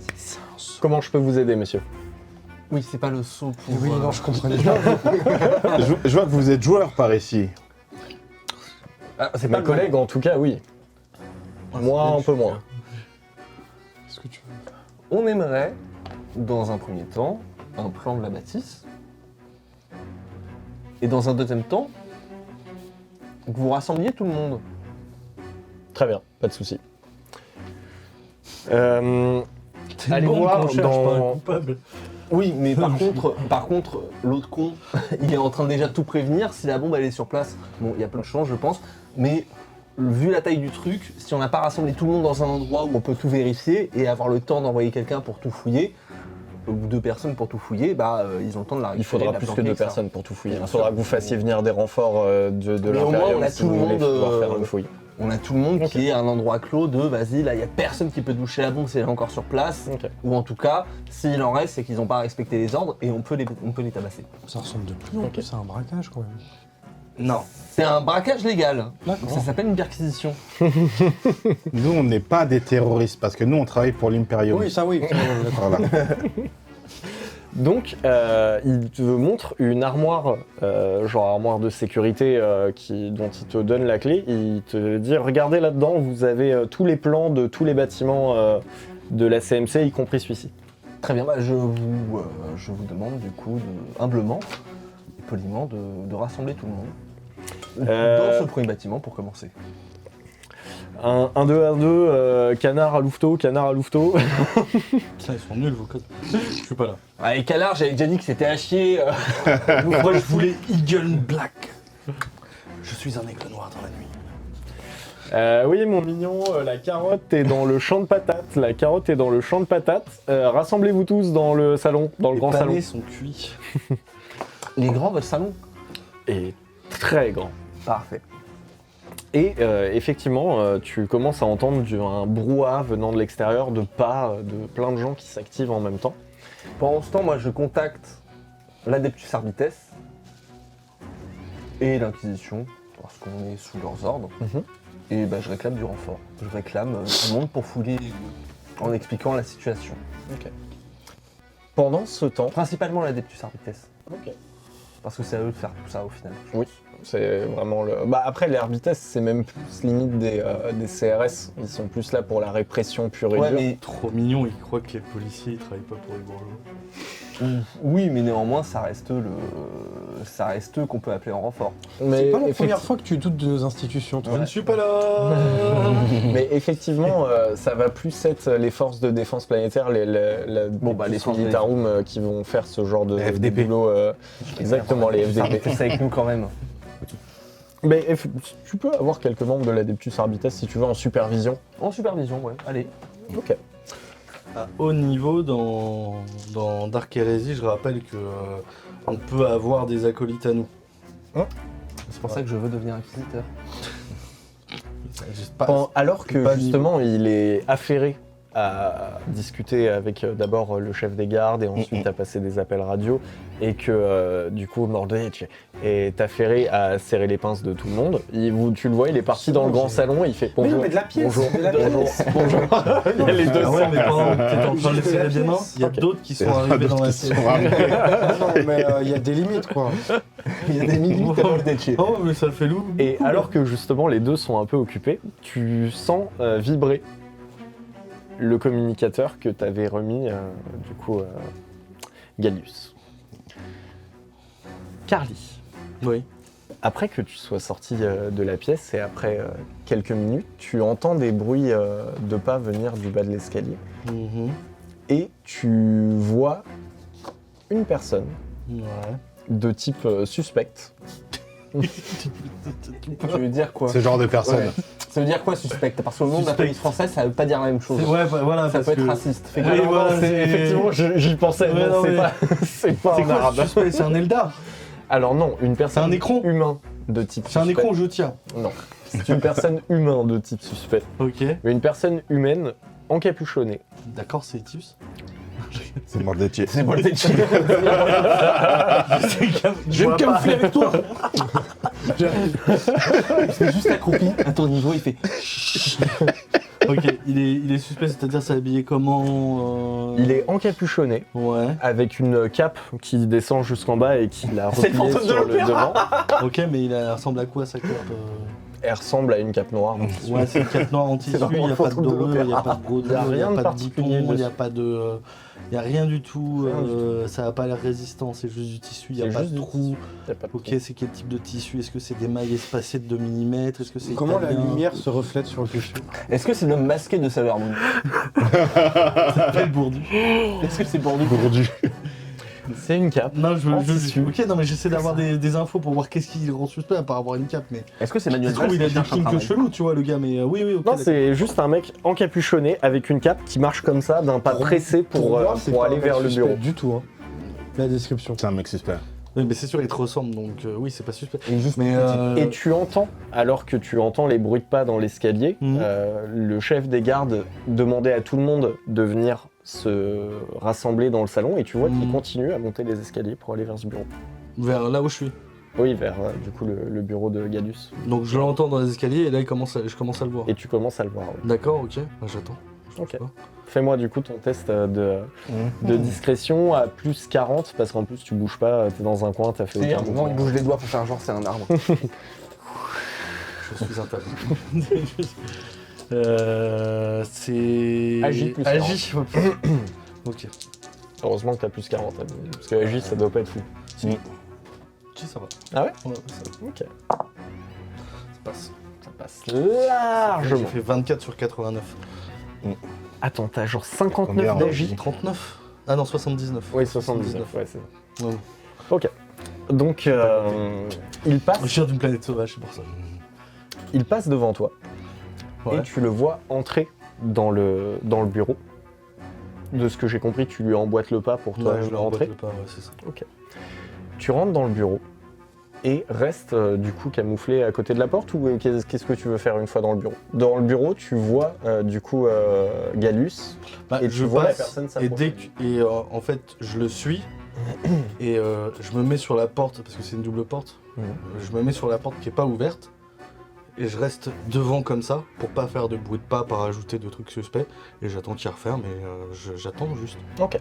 Comment je peux vous aider, monsieur? Oui, c'est pas le seau pour... Oui, non, je comprenais bien. Je vois que vous êtes joueur par ici. Ah, c'est Ma pas collègue, en tout cas, oui. Moi, un peu moins. Qu'est-ce que tu veux? On aimerait, dans un premier temps, un plan de la bâtisse, et dans un deuxième temps, que vous rassembliez tout le monde. Très bien, pas de souci. C'est Allez bon voir qu'on cherche dans- pas un coupable. Oui, mais par contre, l'autre con, il est en train de déjà tout prévenir. Si la bombe elle est sur place, bon, il y a peu de chance, je pense. Mais vu la taille du truc, si on n'a pas rassemblé tout le monde dans un endroit où on peut tout vérifier et avoir le temps d'envoyer quelqu'un pour tout fouiller, ou 2 personnes pour tout fouiller, bah ils ont le temps de la Il récupérer. faudra de la plus que planquer, 2 etc. personnes pour tout fouiller. Bien Il faudra sûr. que vous fassiez venir des renforts de Mais au moins, l'Imperium on a si tout vous le voulez monde, pouvoir faire une fouille. On a tout le monde Ok. qui est à un endroit clos de vas-y, là il y a personne qui peut toucher la bombe si elle est encore sur place. Ok. Ou en tout cas, s'il en reste, c'est qu'ils n'ont pas respecté les ordres et on peut les tabasser. Ça ressemble de plus en Ok. plus à un braquage quand même. Non. C'est un braquage légal. D'accord. Ça s'appelle une perquisition. Nous, on n'est pas des terroristes parce que nous, on travaille pour l'Imperium. Oui, ça oui. Voilà. Donc, il te montre une armoire, genre armoire de sécurité dont il te donne la clé. Il te dit, regardez là-dedans, vous avez tous les plans de tous les bâtiments de la CMC, y compris celui-ci. Très bien, bah, je vous demande du coup humblement et poliment de rassembler tout le monde. Euh, Dans ce premier bâtiment pour commencer. Un 2 à 2, canard à louveteau, canard à louveteau. Ça, ils sont nuls, vos codes. Je suis pas là. Allez, Calard, j'avais déjà dit que c'était à chier. Moi, je voulais Eagle Black. Je suis un aigle noir dans la nuit. Oui, mon mignon, la carotte est dans le champ de patates. La carotte est dans le champ de patates. Rassemblez-vous tous dans le salon, dans le Les grand salon. panés sont cuits. Les grands, votre salon. Et très grand. Parfait. Et effectivement, tu commences à entendre un brouhaha venant de l'extérieur, de pas, de plein de gens qui s'activent en même temps. Pendant ce temps, moi, je contacte l'Adeptus Arbites et l'Inquisition, parce qu'on est sous leurs ordres. Mhm. Et bah, je réclame du renfort. Je réclame tout le monde pour fouiller les lieux, en expliquant la situation. Pendant ce temps, Principalement l'Adeptus Arbites, parce que c'est à eux de faire tout ça au final. oui, c'est vraiment le. Bah après, les Arbites, c'est même plus limite des CRS. Ils sont plus là pour la répression pure et Ouais, dure. mais Trop mignon, ils croient que les policiers ils travaillent pas pour les bourgeois. oui, mais néanmoins, ça reste eux qu'on peut appeler en renfort. Mais C'est pas la effecti- première fois que tu doutes de nos institutions, toi. Je ne suis pas là. Mais effectivement, ça va plus être les forces de défense planétaire, les forces Militarum qui vont faire ce genre de FDP. boulot. Exactement, les FDP. C'est avec nous quand même. Mais tu peux avoir quelques membres de l'Adeptus Arbites si tu veux en supervision. En supervision, ouais. Allez. Ok. À haut niveau, dans Dark Heresy, je rappelle que on peut avoir des acolytes à nous. C'est pour ça que je veux devenir inquisiteur. Alors que pas justement il est affairé à discuter avec d'abord le chef des gardes et ensuite à passer des appels radio et que du coup Mordech est affairé à serrer les pinces de tout le monde. Tu le vois, il est parti dans le grand salon et il fait bonjour. Mais de la pièce, Bonjour. de la pièce. Bonjour. Il y a les deux. Ah ouais, mais pendant que t'étais en train de les serrer des mains, il y a d'autres qui sont arrivés dans la pièce. Non, mais il y a des limites, quoi. Il y a des minutes à Mordech. Oh, mais ça le fait loup. Et alors que justement les deux sont un peu occupés, tu sens vibrer le communicateur que t'avais remis du coup Gallius. Carly, Oui. après que tu sois sorti de la pièce et après quelques minutes, tu entends des bruits de pas venir du bas de l'escalier Mhm. et tu vois une personne Ouais. de type suspecte. Tu veux dire quoi? Ce genre de personne. Ouais. Ça veut dire quoi suspect? Parce que le nom de la police française, ça veut pas dire la même chose. Ouais, bah, voilà. Ça parce peut être que- raciste. Fait que- Oui, Alors, voilà, non, c'est- c'est- effectivement, j'y pensais, Ouais, non, non, c'est mais- pas, c'est pas C'est en quoi arabe. ce suspect? C'est un Eldar. Alors non, une personne C'est un écron. humain de type C'est un suspect. écron, je tiens. Non, c'est une personne humain de type suspect. Ok. Mais une personne humaine encapuchonnée. D'accord, c'est Tips. C'est Mordech. C'est Mordech. Je vais me camoufler avec toi. Il fait juste accroupi à ton niveau, il fait. Ok, il est suspect, c'est-à-dire c'est habillé comment Il est encapuchonné Ouais. avec une cape qui descend jusqu'en bas et qui l'a C'est le repliée fantôme de sur le devant. Ok, mais il ressemble à quoi sa cape Elle ressemble à une cape noire. donc Ouais, c'est une cape noire en tissu, il vraiment n'y le a pas de fantôme de dorure, il n'y a l'opéra. pas de brodure, Y a il n'y rien a de pas de particulier bouton, il n'y a dessus. pas de... Il n'y a rien du tout, Rien du ça n'a pas l'air résistant, c'est juste du tissu, il n'y a C'est pas juste de du trou. Y a pas de Ok, trou. c'est quel type de tissu? Est-ce que c'est des mailles espacées de 2 mm? Est-ce que c'est Comment la italien lumière se reflète sur le tissu? Est-ce que c'est l'homme masqué de Sailor Moon? Quel bourdu. Est-ce que c'est pour nous? Gourdu. C'est une cape. Non, En tissu. Ok, non, mais j'essaie d'avoir des infos pour voir qu'est-ce qui le rend suspect à part avoir une cape, mais... Est-ce que c'est Manuel Ça se trouve, il a qui des cherche un kinks travail? chelous, tu vois, le gars, mais oui, ok. Non, d'accord. c'est juste un mec encapuchonné avec une cape qui marche comme ça, d'un pas pressé pour moi, c'est pour pas aller un vers mec le suspect bureau. du tout, hein. La description. C'est un mec suspect. Oui, mais c'est sûr, il te ressemble, donc oui, c'est pas suspect. Il est juste Mais petit. Et tu entends, alors que tu entends les bruits de pas dans l'escalier, Mhm. le chef des gardes demandait à tout le monde de venir se rassembler dans le salon et tu vois qu'il Mhm. continue à monter les escaliers pour aller vers ce bureau. vers là où je suis. Oui, vers du coup le bureau de Gallus. Donc je l'entends dans les escaliers et là je commence à le voir. Et tu commences à le voir. oui. D'accord, ok, bah, j'attends. Je Ok. sais pas. Fais-moi du coup ton test de discrétion à plus 40 parce qu'en plus tu bouges pas, t'es dans un coin, t'as fait Et à aucun un moment, il mouvement. bouge les doigts pour faire genre c'est un arbre. Je suis un tabou. C'est... Agi plus Agi, ok. Heureusement que t'as plus 40, parce que Agis ça doit pas être fou. Si, ça va. Ah ouais? Ouais, ça Ok. passe. Ça passe largement. J'ai fait 24 sur 89. Attends, t'as genre Combien, 59 hein d'Agi? 39 Ah non, 79. Oui, 79, ouais, c'est ça. Ouais. Ok. Donc, il Je passe, viens d'une planète sauvage, c'est pour ça. il passe devant toi Ouais. et tu le vois entrer dans le bureau. De ce que j'ai compris, tu lui emboîtes le pas pour toi Ouais, je le rentrer. remboîte le pas, ouais, c'est ça. Tu rentres dans le bureau et reste du coup camouflé à côté de la porte ou qu'est-ce que tu veux faire une fois dans le bureau? Dans le bureau, tu vois du coup Gallus Bah, et je tu vois la passe, personne et s'approcher. en fait, je le suis et je me mets sur la porte parce que c'est une double porte. Mhm. Je me mets sur la porte qui est pas ouverte et je reste devant comme ça pour pas faire de bruit de pas, pas rajouter de trucs suspects et j'attends qu'il referme et j'attends juste. Ok.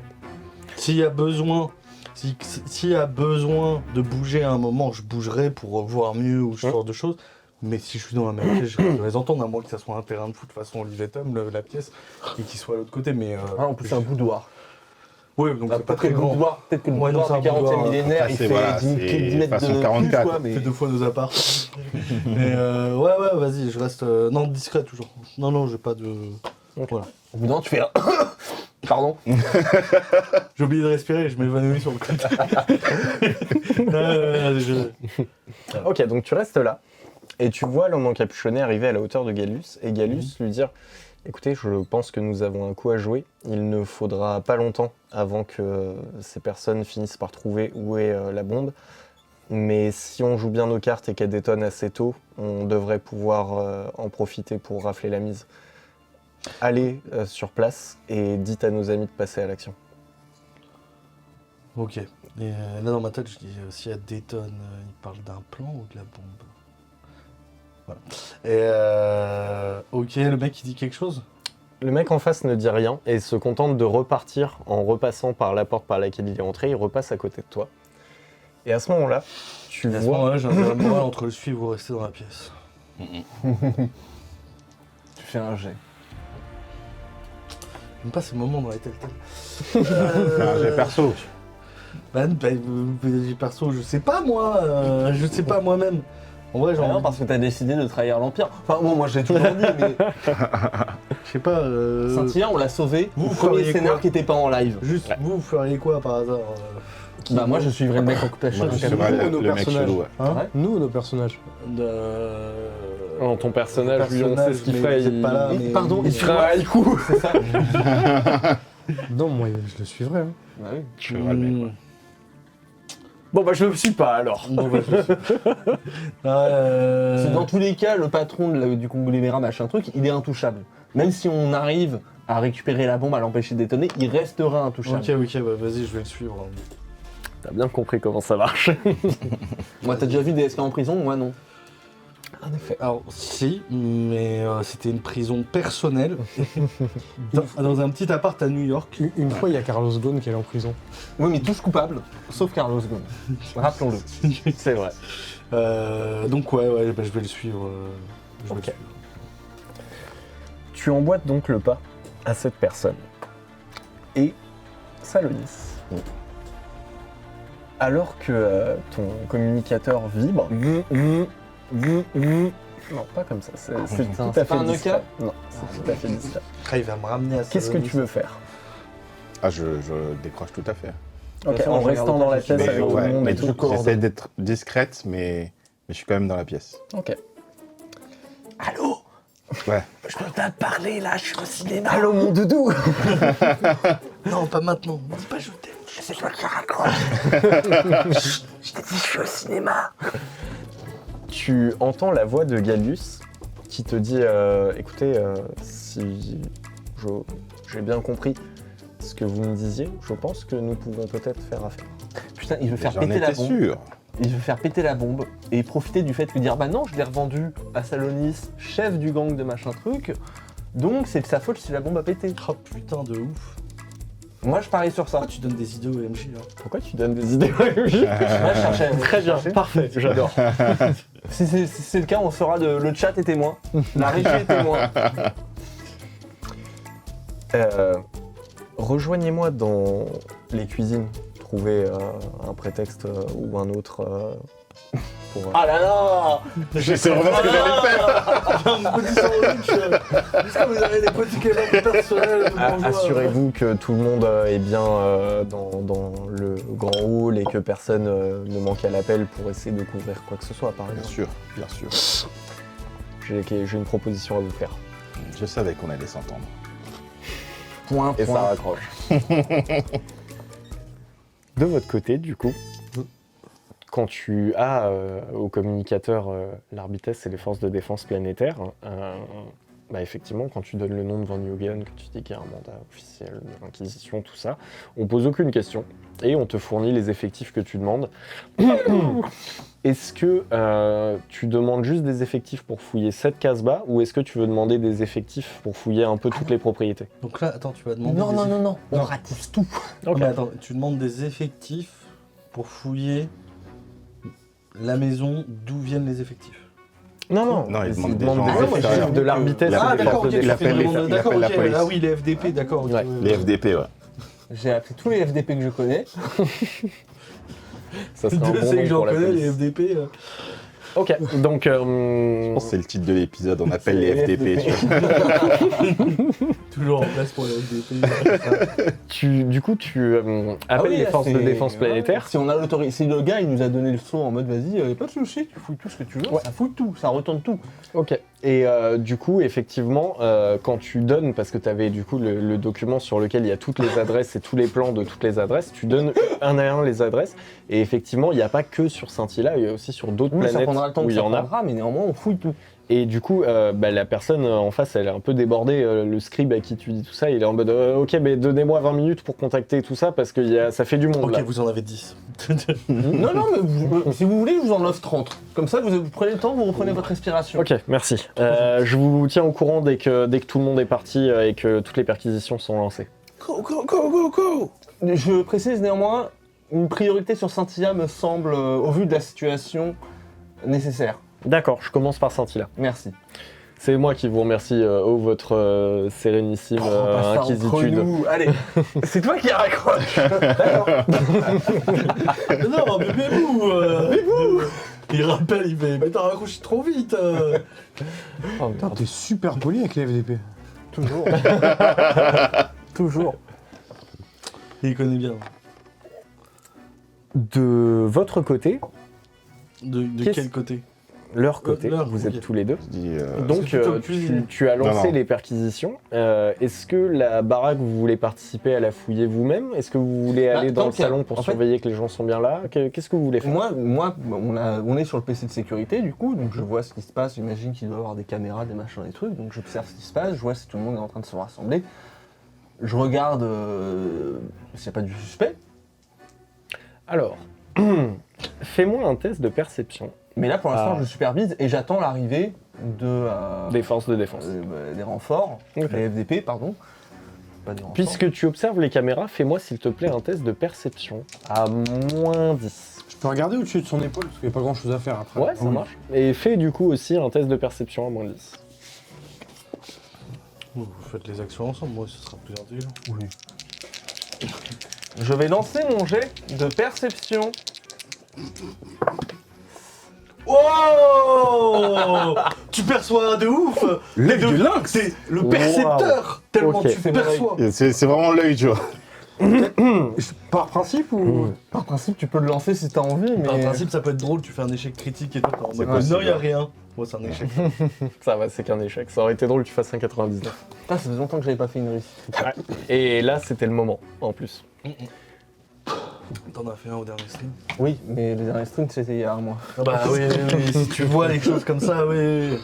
S'il y a besoin, s'il y a besoin de bouger à un moment, je bougerai pour voir mieux ou ce genre de choses. Mais si je suis dans la même pièce, je vais les entendre, à moins que ça soit un terrain de foot façon Olivetum, la pièce, et qu'il soit à l'autre côté. Mais En plus, c'est un boudoir. oui, donc c'est pas Peut-être que très le grand. boudoir, peut-être que le Ouais, non, boudoir c'est un du 40e boudoir, millénaire, après, il c'est- fait voilà, 10 c'est mètres façon de 44. plus, quoi, mais... Fait 2 fois nos apparts. Mais ouais, vas-y, je reste non discret toujours. Non, j'ai pas de. Ok. Voilà. Au bout d'un moment, tu fais un... Pardon. J'ai oublié de respirer, je m'évanouis sur le côté. Ok, donc tu restes là Et tu vois l'homme encapuchonné arriver à la hauteur de Galus, et Galus lui dire « Écoutez, je pense que nous avons un coup à jouer. Il ne faudra pas longtemps avant que ces personnes finissent par trouver où est la bombe. Mais si on joue bien nos cartes et qu'elle détonne assez tôt, on devrait pouvoir en profiter pour rafler la mise. Allez sur place et dites à nos amis de passer à l'action. » Ok. Et là, dans ma tête, je dis si elle détonne, il parle d'un plan ou de la bombe? Voilà. Et ok, le mec, il dit quelque chose? Le mec en face ne dit rien et se contente de repartir en repassant par la porte par laquelle il est entré. Il repasse à côté de toi. Et à ce moment-là, tu À ce vois... moment-là, j'ai un moral entre le suivre ou rester dans la pièce. Tu fais un jet. J'aime pas ces moments dans les telltales. J'ai perso. J'ai perso, je sais pas moi, je sais pas moi-même. En vrai, genre, Non, parce que t'as décidé de trahir l'Empire. Enfin, bon, moi j'ai toujours dit, mais je sais pas. Saint-Hilaire, on l'a sauvé. Vous Premier feriez scénar quoi qui était pas en live. Juste, vous feriez quoi par hasard Bah, moi je suivrais le mec en occupation. Moi, je c'est serais nous, nos le mec personnages. chelou, ouais. Hein Ouais. Nous ou nos personnages? Non, ton personnage, lui, on sait ce qu'il mais ferait. vous êtes pas là, Mais mais- pardon, Il ferait un haïku. C'est ça. Non, moi, je le suivrai. Hein. Bah oui. Je serais le mec, ouais. Bon bah je le suis pas alors. Bon, bah, C'est dans tous les cas, le patron du conglomérat machin truc, il est intouchable. Même si on arrive à récupérer la bombe, à l'empêcher de détonner, il restera intouchable. Ok, bah, vas-y, je vais le suivre. T'as bien compris comment ça marche. Moi, t'as déjà vu des SK en prison? Moi, non. En effet. Alors, si, mais c'était une prison personnelle dans un petit appart à New York. Une fois, il y a Carlos Ghosn qui est allé en prison. Oui, mais tous coupables, sauf Carlos Ghosn. Rappelons-le. C'est vrai. Donc, ouais, bah, je vais le suivre. Je vais le Ok. suivre. Tu emboîtes donc le pas à cette personne. Et Salonis. Alors que ton communicateur vibre. Non, pas comme ça. C'est Putain, tout c'est à pas fait un discret. Nokia Non, c'est tout à fait discret. Ah, il va me ramener à ça. Qu'est-ce que tu veux faire? Ah, je décroche tout à fait. Ok, façon, en je restant regarde dans pas la si tu pièce veux. avec tout le Ouais, monde mais et tout. j'essaie d'être discrète, mais je suis quand même dans la pièce. Ok. Allô? Ouais. Je peux pas te parler là, je suis au cinéma. Allô mon doudou. Non, pas maintenant. Dis pas je t'aime. C'est toi qui raccroche. Je t'ai dit, je suis au cinéma. Tu entends la voix de Galus qui te dit écoutez, si j'ai bien compris ce que vous me disiez, je pense que nous pouvons peut-être faire affaire. Putain, il veut faire J'en péter la étais bombe. sûr. Il veut faire péter la bombe et profiter du fait que dire bah non, je l'ai revendu à Salonis, chef du gang de machin truc. Donc c'est de sa faute si la bombe a pété. Oh putain de ouf. Moi je parie sur ça. Pourquoi tu donnes des idées au MJ là? Pourquoi tu donnes des idées? Moi je cherchais. Très bien, parfait, j'adore. Si c'est le cas, on fera le chat est témoin. La régie est témoin. Rejoignez-moi dans les cuisines. Trouvez un prétexte ou un autre pour... Ah là là. Je sais vraiment ce que j'allais faire. Un petit sandwich. Est-ce que vous avez des petits kebabs personnels Assurez-vous que tout le monde est bien dans le grand hall et que personne ne manque à l'appel pour essayer de couvrir quoi que ce soit, par Bien exemple. sûr, bien sûr. J'ai une proposition à vous faire. Je savais qu'on allait s'entendre. Point, Et ça raccroche. De votre côté, du coup, quand tu as au communicateur l'Arbites et les forces de défense planétaire, bah effectivement, quand tu donnes le nom de Van Hughen, que tu dis qu'il y a un mandat officiel de l'Inquisition, tout ça, on pose aucune question et on te fournit les effectifs que tu demandes. Est-ce que tu demandes juste des effectifs pour fouiller cette case-bas ou est-ce que tu veux demander des effectifs pour fouiller un peu toutes les propriétés? Donc là, attends, tu vas demander. Non. On ratisse tout. Non, mais attends, tu demandes des effectifs pour fouiller la maison d'où viennent les effectifs. Non, Non, il ils demande des demandent gens des extérieurs. effectifs de l'Arbites. Il Ah appelle- d'accord, ok, il tu appelle fais les- une demande- il d'accord, appelle la ok, police. ah oui, les FDP, d'accord. ok, Ouais. Les FDP, ouais. J'ai appelé tous les FDP que je connais. Ça serait un Dieu bon sait nom que j'en pour la connais, police. les FDP. Ok, donc Je pense que c'est le titre de l'épisode, on appelle les C'est les FDP. FDP. tu vois. Toujours en place pour les FDP. Du coup, tu appelles les forces de défense planétaire. Si on a l'autorité, si le gars il nous a donné le saut en mode vas-y, pas de soucis, tu fouilles tout ce que tu veux, Ouais. ça fouille tout, ça retourne tout. Ok. Et du coup, effectivement, quand tu donnes, parce que tu avais du coup le document sur lequel il y a toutes les adresses et tous les plans de toutes les adresses, tu donnes un à un les adresses. Et effectivement, il n'y a pas que sur Scintilla, il y a aussi sur d'autres Oui, ça planètes prendra le temps où que il y ça en a. prendra, mais néanmoins on fouille tout. Et du coup, la personne en face, elle est un peu débordée. Le scribe à qui tu dis tout ça, il est en mode ok, mais donnez-moi 20 minutes pour contacter tout ça parce que ça fait du monde Ok, là. vous en avez 10. Non, mais si vous voulez, je vous en offre 30. Comme ça, vous prenez le temps, vous reprenez votre respiration. Ok, merci. Je vous tiens au courant dès que tout le monde est parti et que toutes les perquisitions sont lancées. Go. Je précise néanmoins, une priorité sur Scintilla me semble, au vu de la situation, nécessaire. D'accord, je commence par Scintilla. Merci. C'est moi qui vous remercie, votre sérénissime Pas ça entre inquisitude. nous. Allez, c'est toi qui raccroche. D'accord. Non, mais vous Il rappelle, il fait mais t'as raccroché trop vite Oh, Putain, t'es super poli avec les FDP. Toujours. Toujours. Il connaît bien. de votre côté, De Qu'est-ce- quel côté leur côté, leur, vous êtes ok. tous les deux. Je dis, Donc Est-ce que tu t'en cuisines tu as lancé Non. les perquisitions. Est-ce que la baraque, vous voulez participer à la fouiller vous-même? Est-ce que vous voulez aller dans tant le qu'il y a- salon pour en fait- surveiller que les gens sont bien là? Qu'est-ce que vous voulez faire? Moi, on est sur le PC de sécurité du coup, donc je vois ce qui se passe. J'imagine qu'il doit y avoir des caméras, des machins, des trucs. Donc j'observe ce qui se passe, je vois si tout le monde est en train de se rassembler. Je regarde s'il n'y a pas du suspect. Alors, fais-moi un test de perception Mais là, pour l'instant, Ah. je supervise et j'attends l'arrivée de des forces de défense. des renforts, Ok. des FDP, pardon. Pas des renforts. Puisque tu observes les caméras, fais-moi s'il te plaît un test de perception à moins 10. Je peux regarder au-dessus de son épaule parce qu'il n'y a pas grand-chose à faire après. Ouais, ça Oui. marche. Et fais du coup aussi un test de perception à moins 10. Vous faites les actions ensemble, moi ce sera plus intelligent. Oui. Je vais lancer mon jet de perception. Oh Tu perçois de ouf L'œil du lynx. C'est le percepteur Tellement Ok. tu perçois C'est vraiment l'œil, tu vois. Par principe ou. Par principe, tu peux le lancer si t'as envie, mais. En principe ça peut être drôle, tu fais un échec critique et tout. C'est Non, possible. il y a rien. Moi c'est un échec. Ça va, c'est qu'un échec. Ça aurait été drôle que tu fasses un 99. Putain, ça fait longtemps que j'avais pas fait une réussite. Et là, c'était le moment, en plus. T'en as fait un au dernier stream. Oui, mais les derniers streams, c'était il y a un mois. Bah oui, si tu vois les choses comme ça, oui.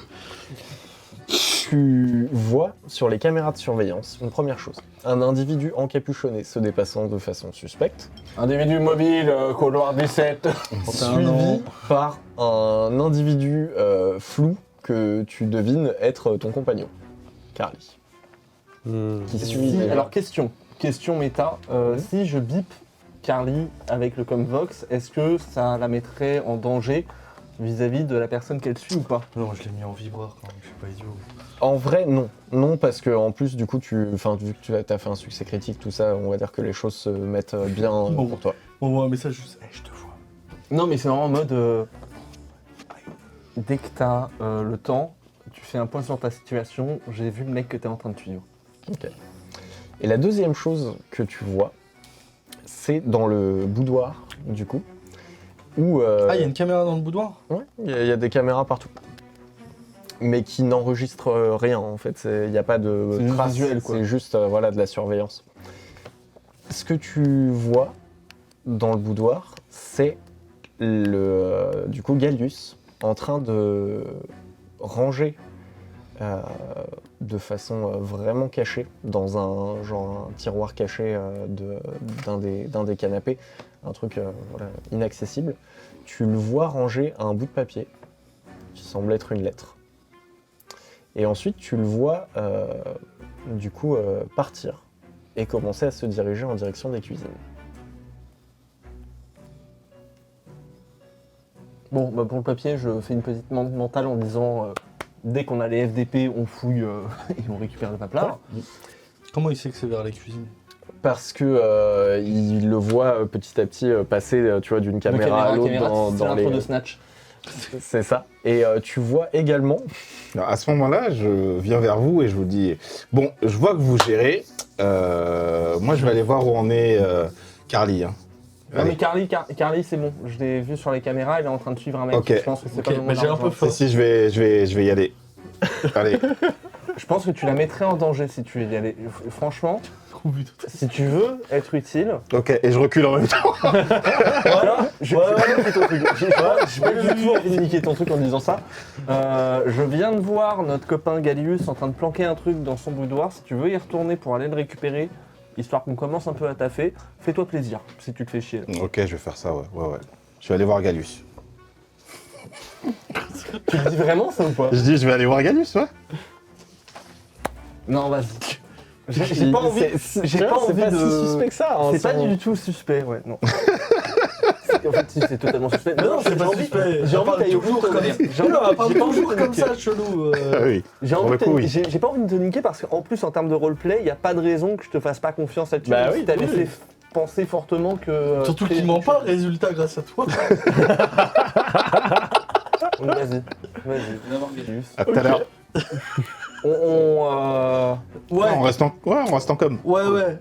Tu vois sur les caméras de surveillance une première chose. Un individu encapuchonné se dépassant de façon suspecte, Individu mobile, couloir 17. suivi par un individu flou que tu devines être ton compagnon, Carly. Qui suit Si- déjà. alors, question méta. Si je bip Carly avec le Comvox, est-ce que ça la mettrait en danger vis-à-vis de la personne qu'elle suit ou pas? Non, je l'ai mis en vibreur quand même, je suis pas idiot. En vrai, non. Non, parce que en plus, du coup, vu que tu as fait un succès critique, tout ça, on va dire que les choses se mettent bien Bon. pour toi. On voit un message juste, hey, je te vois. Non, mais c'est vraiment en mode. Dès que t'as le temps, tu fais un point sur ta situation. J'ai vu le mec que t'es en train de suivre. Et la deuxième chose que tu vois, c'est dans le boudoir, du coup, où... Ah, il y a une caméra dans le boudoir? Ouais, il y a des caméras partout. Mais qui n'enregistrent rien, en fait. Il n'y a pas de C'est juste traces, visuel, quoi. c'est juste voilà, de la surveillance. Ce que tu vois dans le boudoir, c'est du coup Gallius en train de ranger de façon vraiment cachée dans un tiroir caché d'un des canapés, un truc voilà, inaccessible. Tu le vois ranger un bout de papier qui semble être une lettre. Et ensuite, tu le vois du coup partir et commencer à se diriger en direction des cuisines. Bon, bah pour le papier, je fais une petite mentale en disant dès qu'on a les FDP, on fouille et on récupère le paplard. Comment il sait que c'est vers la cuisine? Parce que il le voit petit à petit passer, tu vois, d'une caméra à l'autre c'est dans l'intro les. de Snatch. C'est ça. Et tu vois également... Alors, à ce moment-là, je viens vers vous et je vous dis, bon, je vois que vous gérez. Moi, je vais aller voir où en est Carly. Hein. Non mais Carly c'est bon, je l'ai vu sur les caméras, il est en train de suivre un mec, Ok. je pense que c'est Ok, pas le moment mais j'ai un peu d'argent. faim. Si, je vais y aller. Allez. Je pense que tu la mettrais en danger si tu y allais. Franchement, Oh, putain. si tu veux être utile, Ok, et je recule en même temps. alors, je vais pas niquer ton truc. J'ai pas du tout envie de niquer ton truc en disant ça. Je viens de voir notre copain Gallius en train de planquer un truc dans son boudoir. Si tu veux y retourner pour aller le récupérer, histoire qu'on commence un peu à taffer, fais-toi plaisir si tu te fais chier. Ok, je vais faire ça, ouais. Je vais aller voir Galus. Tu le dis vraiment ça ou pas? Je dis, je vais aller voir Galus, ouais. Non, vas-y. J'ai pas envie. J'ai pas envie pas de. si suspect que ça. hein, C'est pas son- du tout suspect, ouais, non. En fait, si, c'est totalement suspect. Mais non, c'est j'ai pas envie- suspect. J'ai envie Parle d'aller au toujours bout de ton comme délire. ça. J'ai envie- Non, parle j'ai pas envie toujours de te comme niquer. ça, chelou. Ah oui. J'ai Pour envie le de coup, te- oui. j'ai pas envie de te niquer parce qu'en plus, en termes de roleplay, il n'y a pas de raison que je te fasse pas confiance là-dessus. Bah même oui, si t'as oui. laissé penser fortement que. Surtout qu'il ment pas, résultat grâce à toi. Vas-y. À tout à l'heure. Ouais, On reste en com. ouais.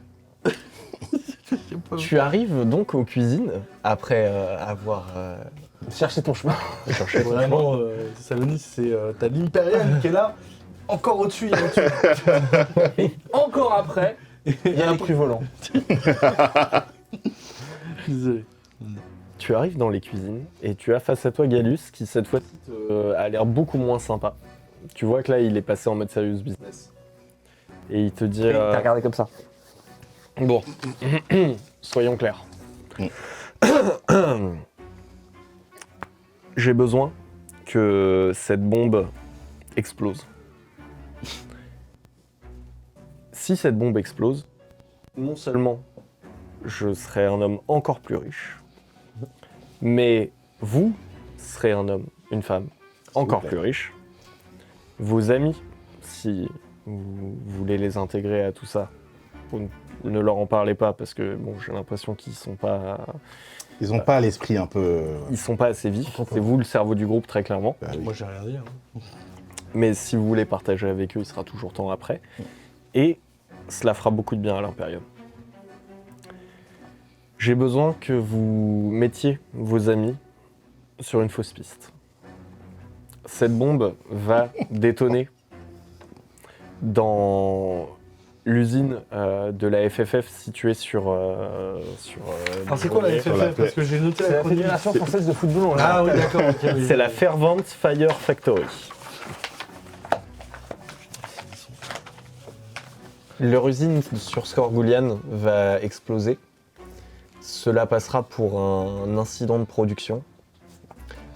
Tu arrives donc aux cuisines après avoir Chercher ton chemin. cherché. Vraiment, Salonis, c'est t'as l'Imperial qui est là, encore au-dessus, il y a au-dessus. Encore après, il y a l'écru volant. Désolé. Tu arrives dans les cuisines et tu as face à toi Galus qui cette fois a l'air beaucoup moins sympa. Tu vois que là il est passé en mode serious business. Et il te dit T'as regardé comme ça. bon, soyons clairs. J'ai besoin que cette bombe explose. Si cette bombe explose, non seulement je serai un homme encore plus riche, mais vous serez un homme, une femme encore plaît. plus riche. Vos amis, si vous voulez les intégrer à tout ça, vous ne leur en parlez pas parce que bon, j'ai l'impression qu'ils sont pas l'esprit un peu. ils sont pas assez vifs. C'est vous le cerveau du groupe très clairement. Bah oui. Moi, j'ai rien dit. Hein. Mais si vous voulez partager avec eux, il sera toujours temps après. Et cela fera beaucoup de bien à l'Imperium. J'ai besoin que vous mettiez vos amis sur une fausse piste. Cette bombe va détonner dans l'usine de la FFF située sur Ah, c'est quoi la Sur la FFF? Parce que j'ai noté C'est la la chronique. Fédération Française de Football. on l'a Ah oui, rappelé. d'accord, ok. oui. C'est la Fervent Fire Factory. Leur usine sur Skorgulian va exploser. Cela passera pour un incident de production.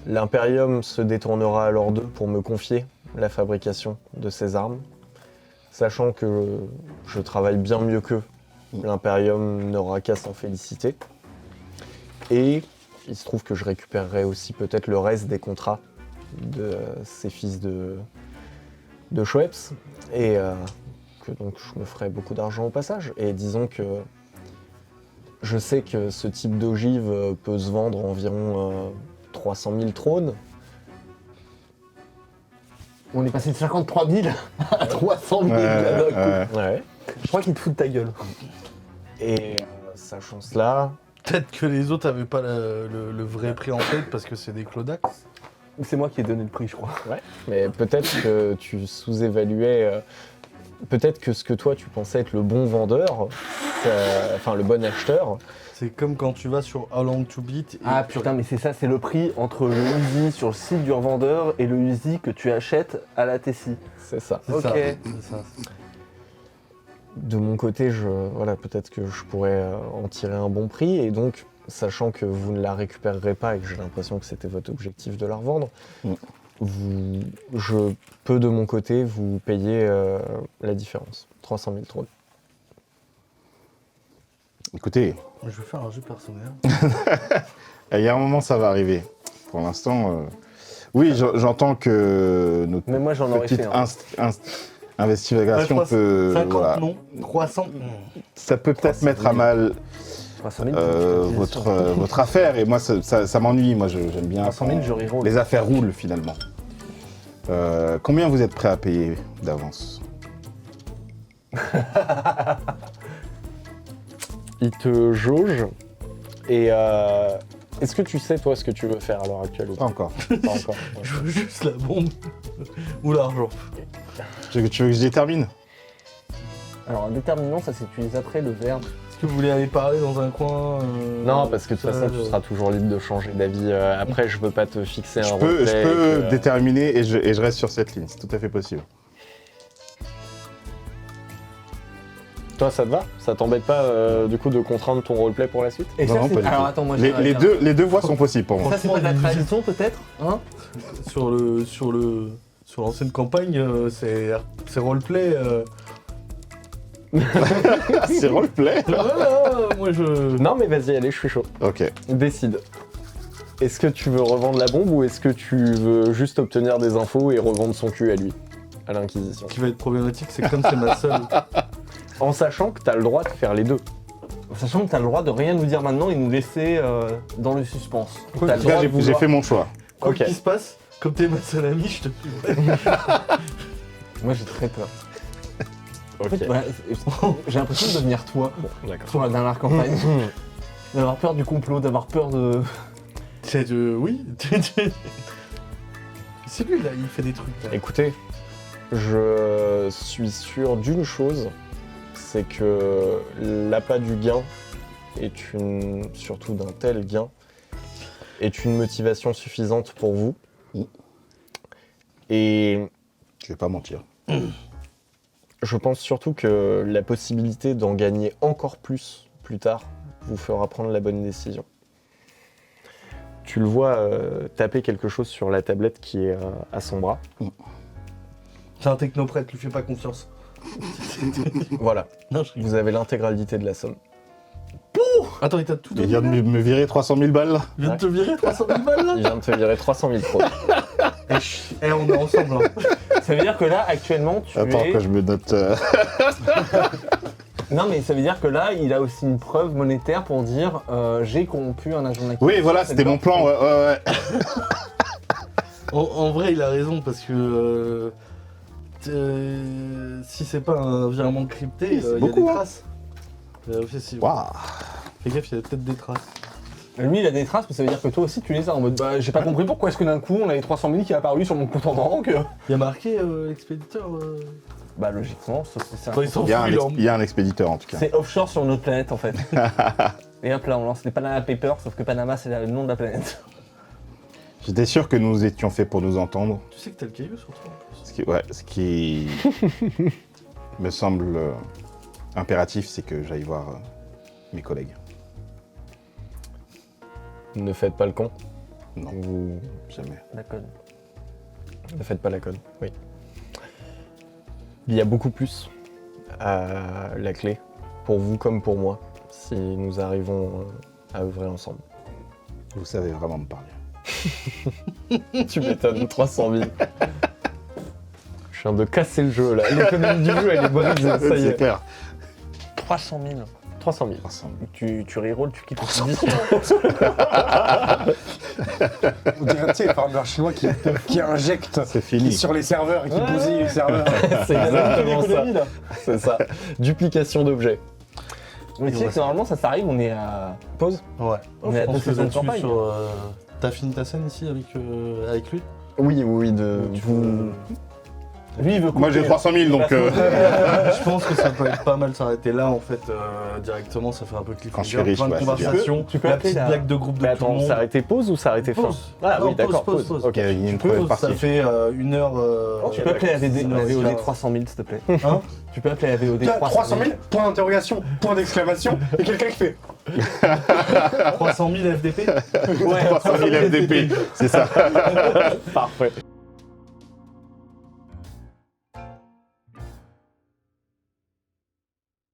L'Imperium se détournera alors d'eux pour me confier la fabrication de ces armes. Sachant que je travaille bien mieux qu'eux, l'Imperium n'aura qu'à s'en féliciter. Et il se trouve que je récupérerai aussi peut-être le reste des contrats de ces fils de Schweppes. Et que donc je me ferai beaucoup d'argent au passage. Et disons que je sais que ce type d'ogive peut se vendre environ 300 000 trônes. On est passé de 53 000 à 300 000. Ouais. Je crois qu'ils te foutent de ta gueule. Et sachant cela, Peut-être que les autres avaient pas le vrai prix en tête parce que c'est des Clodax. Ou c'est moi qui ai donné le prix, je crois. mais peut-être que tu sous-évaluais. Peut-être que ce que toi tu pensais être le bon vendeur, enfin le bon acheteur, C'est comme quand tu vas sur How Long to Beat. Et Ah tu putain, mais c'est ça, c'est le prix entre le Uzi sur le site du revendeur et le Uzi que tu achètes à la Tessie. c'est ça. C'est Ok. ça, c'est ça. De mon côté, voilà, peut-être que je pourrais en tirer un bon prix, et donc, sachant que vous ne la récupérerez pas et que j'ai l'impression que c'était votre objectif de la revendre, je peux de mon côté vous payer la différence, 300 000 trônes. Écoutez, Je vais faire un jeu personnel. il y a un moment, ça va arriver. Pour l'instant, oui, j'entends que notre Mais moi j'en aurais petite fait un. investigation Ouais, peut. 50 Voilà. non, 300 Ça peut peut-être 300 000. mettre à mal 300 000, votre affaire. Et moi, ça m'ennuie. Moi, j'aime bien 300 000, je reroll. les affaires roulent finalement. Combien vous êtes prêt à payer d'avance? Il te jauge. Et est-ce que tu sais, toi, ce que tu veux faire à l'heure actuelle ou Pas pas? encore. Pas encore. Je veux juste la bombe ou l'argent. Tu veux que je détermine? Alors, un déterminant, ça s'utilise après le verbe. Est-ce que vous voulez aller parler dans un coin Non, parce que de toute façon, tu seul, seras toujours libre de changer d'avis. Après, je veux pas te fixer un Je peux roleplay que- déterminer et je reste sur cette ligne. C'est tout à fait possible. Toi, ça te va? Ça t'embête pas, du coup, de contraindre ton roleplay pour la suite? Et Non, ça, non, c'est... pas du Alors, tout. attends, moi, Les deux voies sont possibles pour moi. Ça, c'est pas de la trahison, peut-être hein? Sur l'ancienne campagne, c'est roleplay. C'est roleplay. Voilà, moi je. Non, mais vas-y, allez, je suis chaud. Ok. Décide. Est-ce que tu veux revendre la bombe ou est-ce que tu veux juste obtenir des infos et revendre son cul à lui, à l'Inquisition? Ce qui va être problématique, c'est que comme c'est ma seule. En sachant que t'as le droit de faire les deux. Sachant que t'as le droit de rien nous dire maintenant et nous laisser dans le suspense. Quoi T'as le qu'il droit de J'ai vouloir- fait mon choix. Quoi Ok. qu'il se passe, comme t'es ma seule amie, je te suivrai. Moi, j'ai très peur. En Ok. fait, ouais, j'ai l'impression de devenir toi, D'accord. sur la dernière campagne. D'avoir peur du complot, d'avoir peur de... C'est de. Oui. C'est lui là, il fait des trucs. Là. Écoutez, je suis sûr d'une chose, c'est que l'appât du gain est une, surtout d'un tel gain, est une motivation suffisante pour vous. Et Je vais pas mentir. je pense surtout que la possibilité d'en gagner encore plus tard vous fera prendre la bonne décision. Tu le vois taper quelque chose sur la tablette qui est à son bras. C'est un technoprète, lui fais pas confiance. Voilà, Non, je vous avez l'intégralité de la somme. Attends, il t'a tout Il donné. vient de me virer 300 000 balles là. Il vient de te virer 300 000 balles là. Il vient de te virer 300 000 trop. Eh, on est ensemble. Hein. Ça veut dire que là, actuellement, tu Attends es... que je me note. Non, mais ça veut dire que là, il a aussi une preuve monétaire pour dire j'ai corrompu un agent d'acquisition. Oui, voilà, c'était mon plan. Ouais. En vrai, il a raison parce que si c'est pas un virement crypté, Oui, il c'est y a beaucoup, des hein. traces. Waouh. Fais gaffe, il y a peut-être des traces. Lui, il a des traces, mais ça veut dire que toi aussi, tu les as en mode bah, j'ai pas compris pourquoi est-ce que d'un coup, on avait 300 000 qui est apparu sur mon compte en banque. Il y a marqué expéditeur. Bah, logiquement, c'est Quand ils s'en Il y a foutent, il y a un expéditeur en tout cas. c'est offshore sur notre planète en fait. Et hop là, on lance les Panama Papers, sauf que Panama, c'est le nom de la planète. J'étais sûr que nous étions faits pour nous entendre. Tu sais que t'as le caillou sur toi en plus. Ce qui me semble impératif, c'est que j'aille voir mes collègues. Ne faites pas le con. Non, Vous jamais. D'accord. ne faites pas la conne. Oui. Il y a beaucoup plus à la clé, pour vous comme pour moi, si nous arrivons à œuvrer ensemble. Vous savez vraiment me parler. Tu m'étonnes, 300 000. Je viens de casser le jeu là. L'économie du jeu elle est brisée, ça y C'est est. clair. 300 000. 300 000. 300 Tu rerolls, tu quittes le 10. On dirait, tu sais, les farmers chinois qui injectent C'est fini. sur les serveurs et qui bousillent les serveurs. C'est exactement ça. L'économie, là. C'est ça. Duplication d'objets. Mais tu sais que normalement, ça s'arrive, on est à. Pause. Ouais. On est à Je 2 pense que saisons de là-dessus, campagne. sur. T'as fini ta scène ici avec lui Oui, Tu vous. peux- Lui, il veut Moi j'ai couper. 300 000 donc. Je pense que ça peut être pas mal s'arrêter là en fait directement, ça fait un peu Quand je suis riche, plein de ouais, c'est conversations, Tu peux la appeler petite la- blague de groupe de Mais tout le attends, monde. s'arrêter pause ou s'arrêter fin? Pause. Ah Non, oui, d'accord, pause. Ok. Il y a une Tu première peux, ça partie. fait 1 heure. Tu peux appeler la VOD 300 000, s'il te plaît. Hein Tu peux appeler la VOD 300 000, point d'interrogation, point d'exclamation, et quelqu'un qui fait 300 000 FDP. Ouais, 300 000 FDP, c'est ça. Parfait.